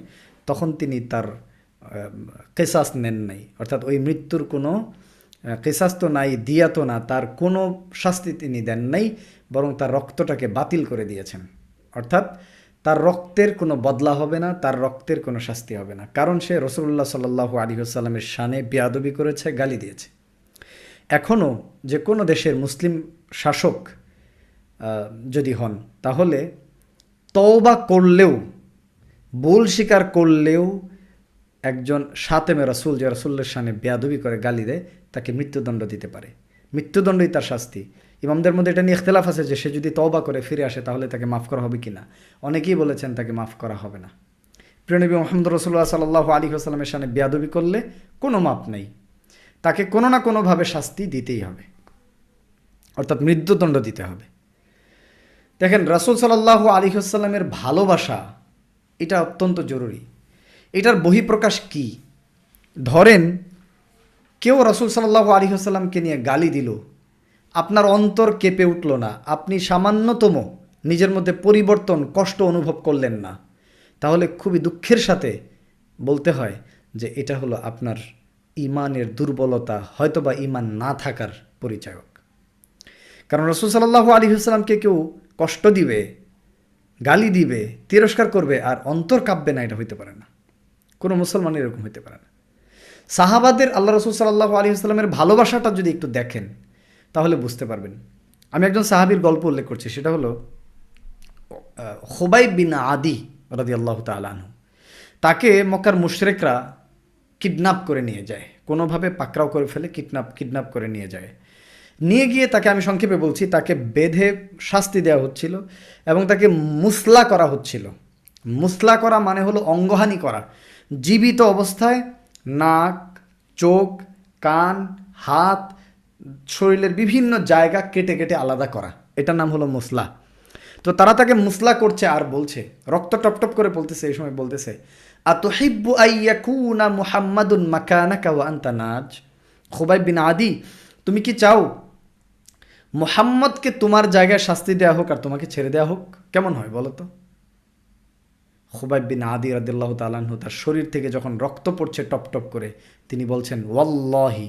তখন তিনি তার কিসাস নেন নাই, অর্থাৎ ওই মৃত্যুর কোনো কিসাস তো নাই, দিয়া তো না, তার কোনো শাস্তি তিনি দেন নাই, বরং তার রক্তটাকে বাতিল করে দিয়েছেন। অর্থাৎ তার রক্তের কোনো বদলা হবে না, তার রক্তের কোনো শাস্তি হবে না, কারণ সে রাসূলুল্লাহ সাল্লাল্লাহু আলাইহি ওয়াসাল্লামের শানে বেয়াদবি করেছে, গালি দিয়েছে। এখনও যে কোনো দেশের মুসলিম শাসক যদি হন, তাহলে তওবা করলেও, ভুল স্বীকার করলেও একজন শাতেমে রাসূল যে রাসূলের শানে বেয়াদবি করে গালি দেয়, তাকে মৃত্যুদণ্ড দিতে পারে। মৃত্যুদণ্ডই তার শাস্তি। ইমামদের মধ্যে এটা নিয়ে ইখতিলাফ আছে যে সে যদি তওবা করে ফিরে আসে তাহলে তাকে মাফ করা হবে কিনা। অনেকেই বলেছেন তাকে মাফ করা হবে না। প্রিয় নবী মুহাম্মদ রাসূলুল্লাহ সাল্লাল্লাহু আলাইহি ওয়াসাল্লামের শানে বেয়াদবি করলে কোনো মাপ নেই, তাকে কোনো না কোনোভাবে শাস্তি দিতেই হবে, অর্থাৎ মৃত্যুদণ্ড দিতে হবে। দেখেন, রাসূল সাল্লাল্লাহু আলাইহি ওয়াসাল্লামের ভালোবাসা এটা অত্যন্ত জরুরি। এটার বহিঃপ্রকাশ কি? ধরেন কেউ রাসূল সাল্লাল্লাহু আলাইহি ওয়াসাল্লামকে নিয়ে গালি দিল, আপনার অন্তর কেঁপে উঠল না, আপনি সামান্যতম নিজের মধ্যে পরিবর্তন, কষ্ট অনুভব করলেন না, তাহলে খুবই দুঃখের সাথে বলতে হয় যে এটা হলো আপনার ঈমানের দুর্বলতা, হয়তোবা ঈমান না থাকার পরিচায়ক। কারণ রাসূল সাল্লাল্লাহু আলাইহি ওয়াসাল্লামকে কেউ কষ্ট দিবে, গালি দিবে, তিরস্কার করবে, আর অন্তর কাঁপবে না, এটা হইতে পারে না। কোনো মুসলমান এরকম হইতে পারে না। সাহাবাদের আল্লাহ রাসূল সাল্লাল্লাহু আলাইহি ওয়াসাল্লামের ভালোবাসাটা যদি একটু দেখেন তাহলে বুঝতে পারবেন। আমি একজন সাহাবীর গল্প উল্লেখ করছি, সেটা হলো খুবাইব বিন আদি রাদিয়াল্লাহু তাআলা আনহু। তাকে মক্কার মুশরিকরা কিডন্যাপ করে নিয়ে যায়, কোনোভাবে পাকড়াও করে ফেলে, কিডন্যাপ করে নিয়ে যায়। নিয়ে গিয়ে তাকে, আমি সংক্ষেপে বলছি, তাকে বেঁধে শাস্তি দেওয়া হচ্ছিল এবং তাকে মুসলা করা হচ্ছিল। মুসলা করা মানে হলো অঙ্গহানি করা, জীবিত অবস্থায় নাক, চোখ, কান, হাত, শরীরের বিভিন্ন জায়গা কেটে কেটে আলাদা করা, এটার নাম হলো মুসলা। তো তারা তাকে মুসলা করছে আর বলছে, রক্ত টপটপ করে বলতেছে, এই সময় বলতেছে, আতুহিব্বু আইয়াকুনা মুহাম্মাদুন মাকানাকা ওয়া আনতা নাজ। খুবাইব বিন আদি, তুমি কি চাও মুহাম্মদকে তোমার জায়গায় শাস্তি দেওয়া হোক আর তোমাকে ছেড়ে দেওয়া হোক? কেমন হয় বলো তো? খুবাইব বিন আদি রাদিয়াল্লাহু তাআলা আনহু তার শরীর থেকে যখন রক্ত পড়ছে টপ টপ করে, তিনি বলছেন, ওয়াল্লাহি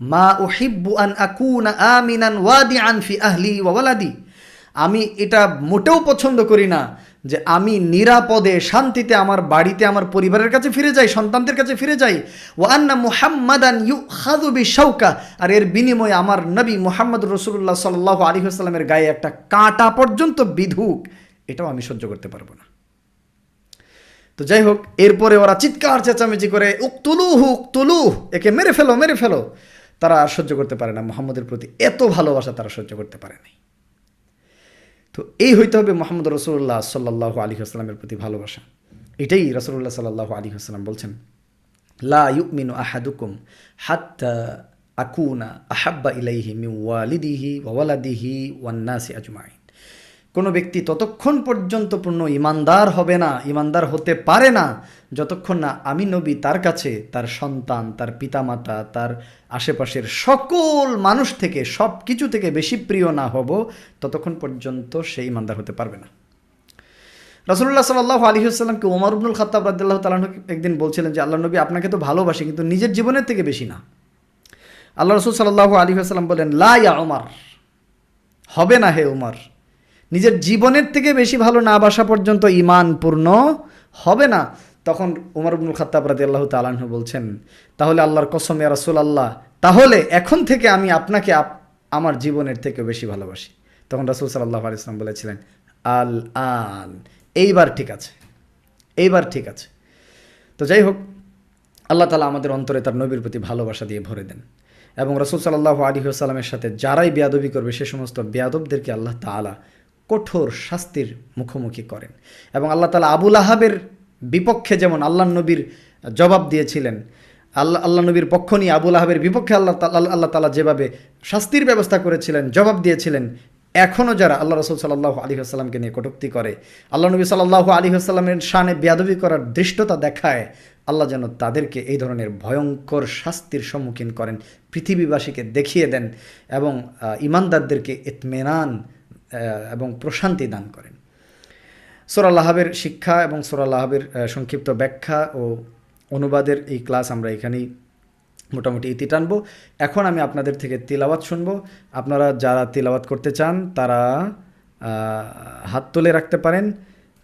মা উহিব্বু আন আকুনা আমিনান ওয়াদিআন ফি আহলি ওয়া ওয়ালাদি। আমি এটা মোটেও পছন্দ করি না যে আমি নিরাপদে শান্তিতে আমার বাড়িতে আমার পরিবারের কাছে ফিরে যাই, সন্তানদের কাছে ফিরে যাই। ওয়া আন্না মুহাম্মাদান ইউখাযু বিশাওকা, আর এর বিনিময়ে আমার নবী মুহাম্মদ রাসূলুল্লাহ সাল্লাল্লাহু আলাইহি ওয়াসাল্লামের গায়ে একটা কাঁটা পর্যন্ত বিধুক, এটাও আমি সহ্য করতে পারবো না। তো যাই হোক, এরপরে ওরা চিৎকার চেঁচামেচি করে উকতুলুহু উকতুলুহ, একে মেরে ফেলো মেরে ফেলো। তারা আর সহ্য করতে পারে না, মুহাম্মদের প্রতি এত ভালোবাসা তারা সহ্য করতে পারে নাই। তো এই হইতে হবে মোহাম্মদ রসুল্লাহ সাল্লাহ আলী আসসালামের প্রতি ভালোবাসা। এটাই রসুল্লাহ সাল্লাহ আলী আসসালাম বলছেন, লা ইউমিনু আহাদুকুম হাত্তা আকুনা আহাব্বা ইলাইহি মিন ওয়ালিদিহি ওয়া ওয়ালাদিহি ওয়ান নাসি আজমাইন। কোনো ব্যক্তি ততক্ষণ পর্যন্ত পূর্ণ ইমানদার হবে না, ইমানদার হতে পারে না, যতক্ষণ না আমি নবী তার কাছে তার সন্তান, তার পিতামাতা, তার আশেপাশের সকল মানুষ থেকে, সব কিছু থেকে বেশি প্রিয় না হব, ততক্ষণ পর্যন্ত সে ইমানদার হতে পারবে না। রাসূলুল্লাহ সাল্লাল্লাহু আলাইহি ওয়াসাল্লামকে ওমর ইবনুল খাত্তাব রাদিয়াল্লাহু তাআলা একদিন বলছিলেন যে, আল্লাহ নবী, আপনাকে তো ভালোবাসি কিন্তু নিজের জীবনের থেকে বেশি না। আল্লাহ রাসূল সাল্লাল্লাহু আলাইহি ওয়াসাল্লাম বলেন, লা ইয়া ওমর, হবে না হে ওমর, নিজের জীবনের থেকে বেশি ভালো না বাসা পর্যন্ত ঈমান পূর্ণ হবে না। তখন ওমর ইবনুল খাত্তাব রাদিয়াল্লাহু তাআলা আনহু বলছেন, তাহলে আল্লাহর কসম ইয়া রাসূলুল্লাহ, তাহলে এখন থেকে আমি আপনাকে আমার জীবনের থেকে বেশি ভালোবাসি। তখন রাসূল সাল্লাল্লাহু আলাইহি ওয়াসাল্লাম বলেছিলেন, আল আন, এইবার ঠিক আছে, এইবার ঠিক আছে। তো যাই হোক, আল্লাহ তাআলা আমাদের অন্তরে তার নবীর প্রতি ভালোবাসা দিয়ে ভরে দেন, এবং রাসূল সাল্লাল্লাহু আলাইহি ওয়াসাল্লামের সাথে যারাই বেয়াদবি করবে সে সমস্ত বেয়াদবদেরকে আল্লাহ তাআলা কঠোর শাস্তির মুখোমুখি করেন। এবং আল্লাহ তাআলা আবু লাহাবের বিপক্ষে যেমন আল্লাহ নবীর জবাব দিয়েছিলেন, আল্লাহ নবীর পক্ষ নিয়ে আবু লাহাবের বিপক্ষে আল্লাহ তাআলা যেভাবে শাস্তির ব্যবস্থা করেছিলেন, জবাব দিয়েছিলেন, এখনও যারা আল্লাহ রাসূল সাল্লাল্লাহু আলাইহি ওয়াসাল্লামকে নিয়ে কটূক্তি করে, আল্লাহ নবী সাল্লাল্লাহু আলাইহি ওয়াসাল্লামের শানে বেয়াদবি করার দৃষ্টতা দেখায়, আল্লাহ যেন তাদেরকে এই ধরনের ভয়ঙ্কর শাস্তির সম্মুখীন করেন, পৃথিবীবাসীকে দেখিয়ে দেন, এবং ঈমানদারদেরকে ইতমিনান এবং প্রশান্তি দান করেন। সূরা লাহাবের শিক্ষা এবং সূরা লাহাবের সংক্ষিপ্ত ব্যাখ্যা ও অনুবাদের এই ক্লাস আমরা এখানেই মোটামুটি ইতি টানবো। এখন আমি আপনাদের থেকে তিলাওয়াত শুনবো। আপনারা যারা তিলাওয়াত করতে চান তারা হাত তুলে রাখতে পারেন।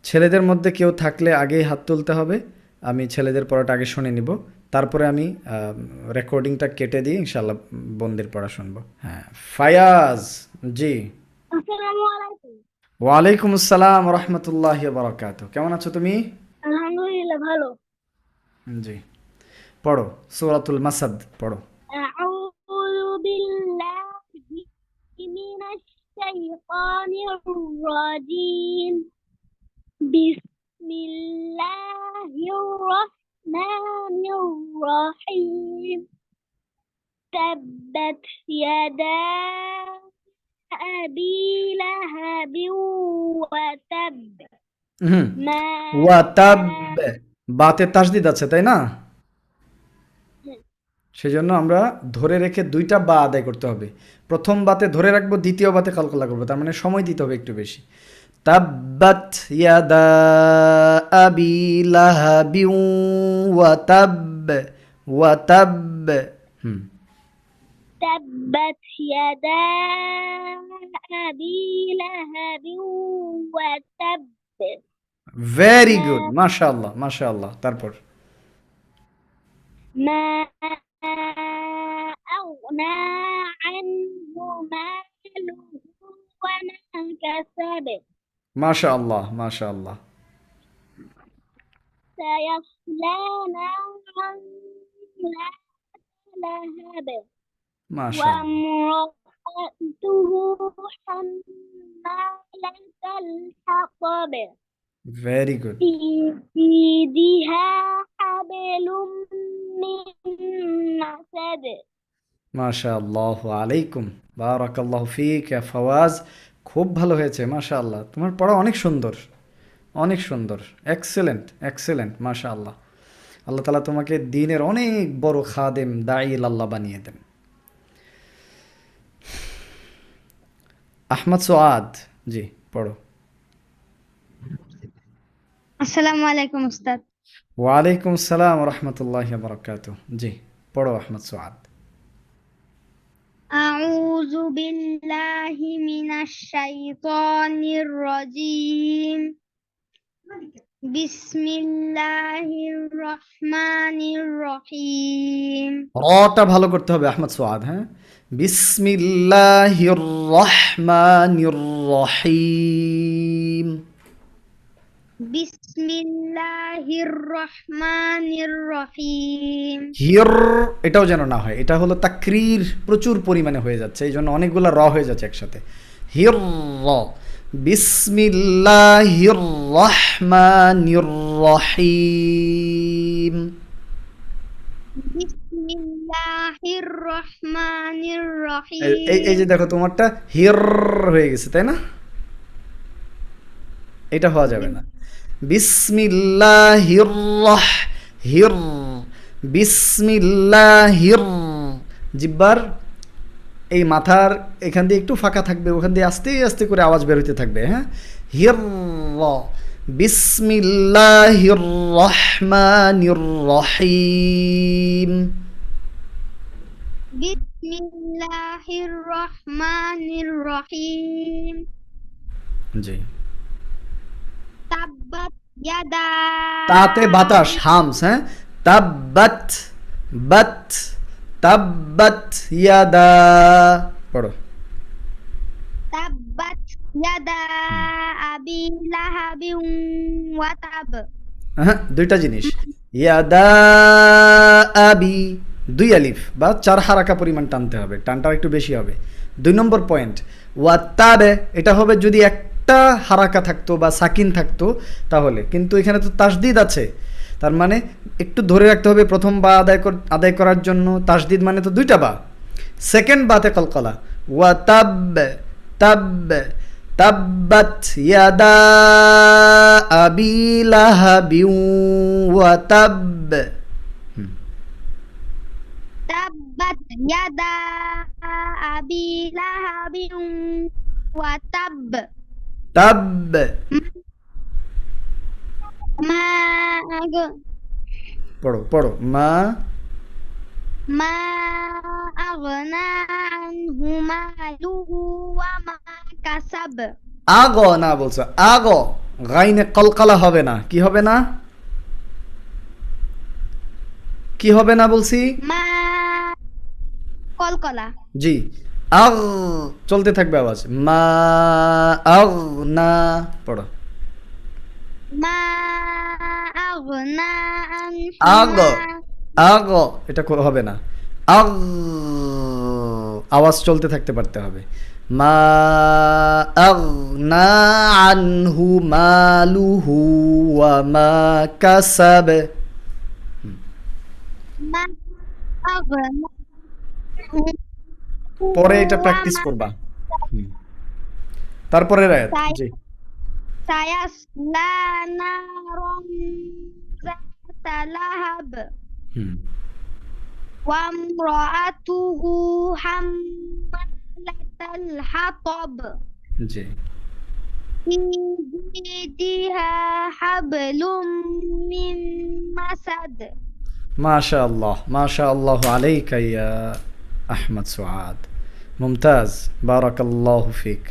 ছেলেদের মধ্যে কেউ থাকলে আগেই হাত তুলতে হবে। আমি ছেলেদের পড়াটা আগে শুনে নিব, তারপরে আমি রেকর্ডিংটা কেটে দিয়ে ইনশাআল্লাহ বোনদের পড়া শুনবো। হ্যাঁ, ফায়াজ জি। আসসালামু আলাইকুম। ওয়ালাইকুম আসসালাম রহমতুল্লাহি ওয়া বারাকাতুহু। কেমন আছো তুমি? আলহামদুলিল্লাহ, ভালো। জি, পড়ো সূরাতুল মাসাদ পড়ো। আউযু বিল্লাহি মিনাশ শাইতানির রাজিম। বিসমিল্লাহির রাহমানির রাহিম। তাব্বাত ইয়াদা আবি লাহাবিন ওয়া তাব। মা ওয়া তাব, বাতে তাসদিদ আছে তাই না? সেজন্য আমরা ধরে রেখে দুইটা বা আদায় করতে হবে। প্রথম বাতে ধরে রাখবো, দ্বিতীয় বাতে কালকলা করবো, তার মানে সময় দিতে হবে একটু বেশি। তাব্বাত ইয়াদা আবি লাহাবিন ওয়া তাব, ওয়া তাব। تبت يدا أبي لهب وتب. ভেরি গুড, মাশাআল্লাহ মাশাআল্লাহ। তারপর ما أغنى عنه ماله وما كسب. মাশাআল্লাহ মাশাআল্লাহ। سيصلى نارا ذات لهب মাশাআল্লাহ وامرأته حمالة الحطب ভেরি গুড। في جيدها حبل من مسد. মাশাআল্লাহ আলাইকুম, বারাকাল্লাহু ফিক ইয়া ফওয়াজ। খুব ভালো হয়েছে মাশাআল্লাহ, তোমার পড়া অনেক সুন্দর, অনেক সুন্দর, এক্সেলেন্ট এক্সেলেন্ট মাশাআল্লাহ। আল্লাহ তাআলা তোমাকে দ্বীনের অনেক বড় খাদেম, দাঈ আল্লাহ বানিয়ে দেন। আহমদ সুআদ জি, পড়ো। আসসালামু আলাইকুম উস্তাদ। ওয়ালাইকুম আসসালাম রহমতুল্লাহি ওয়া বারাকাতুহু। জি, পড়ো আহমদ সুআদ। আউযু বিল্লাহি মিনাশ শাইতানির রাজিম। বিসমিল্লাহির রহমানির রহিম। রটা ভালো করতে হবে আহমদ সোয়াদ, হ্যাঁ। বিসমিল্লাহির রহমানির রহিম। বিসমিল্লাহির রহমানির রহিম। হির এটাও যেন না হয়, এটা হলো তাকরির প্রচুর পরিমাণে হয়ে যাচ্ছে, এই জন্য অনেকগুলো র হয়ে যাচ্ছে একসাথে। হির র। বিসমিল্লাহির রহমানির রহিম। বিসমিল্লাহির রহমানির এই যে রহিম। দেখো তোমারটা হির হয়ে গেছে, তাই না? এটা হওয়া যাবে না। বিসমিল্লাহির রহ হির। বিসমিল্লাহির, জিব্বার এই মাথার এখান দিয়ে একটু ফাঁকা থাকবে, ওখান দিয়ে আস্তে আস্তে করে আওয়াজ বের হইতে থাকবে, হ্যাঁ। হির র। বিসমিল্লাহির রহমানির রহিম। বিসমিল্লাহির রহমানির রহিম। জি। তাব্বাত ইয়াদা। তাতে বাতাস হামস, হ্যাঁ। তাব্বাত বাত তাব্বাত ইয়াদা। পড়ো। তাব্বাত ইয়াদা আবি লাহাবিন ওয়া তাব। হ্যাঁ, দুইটা জিনিস। ইয়াদা আবি, দুই আলিফ বা 4 হারাকা পরিমাণ টানতে হবে, টানটা একটু বেশি হবে। 2 নম্বর পয়েন্ট, ওয়াতাবে, এটা হবে যদি একটা হারাকা থাকতো বা সাকিন থাকতো তাহলে, কিন্তু এখানে তো তাসদিদ আছে, তার মানে একটু ধরে রাখতে হবে প্রথম বা আদায় করার জন্য। তাসদিদ মানে তো দুইটা বা, সেকেন্ড বাতে কলকলা। ওয়াতাব তাব তাব্বাত ইয়াদা আবি লাহাবিন ওয়া তাব। তাব্বাত ইয়াদা আবি লাহাবিন ওয়া তাব। তাব। মা পড়ো পড়ো। মা মা আগনা আনহু মালুহু ওয়া মা কাসাব। আগ না বলছো, আগ গাইনে কলকলা হবে না। কি হবে না? কি হবে না বলছি? মা কলকলা। জি। আগ চলতে থাকবে আওয়াজ। মা আগ না। পড়ো। মা আগনা আনহু আগ আগ এটা হবে না। আগ আওয়াজ চলতে থাকতে পারতে হবে। মা আগনা আনহু মালুহু ওয়া মা কাসাব। মা আগনা পরে এটা প্র্যাকটিস করবা। তারপরের আয়াত। জি। সায়াসলা নারন যাতা লাহাব হুম। ওয়া ইমরাআতুহু হাম্মালাতাল হাতাব জি। ফি জিদিহা হাবলুম মিন মাসাদ। মাশাআল্লাহ মাশাআল্লাহ আলাইকা ইয়া আহমদ সুআদ, মুমতাজ, বারাকাল্লাহু ফিক।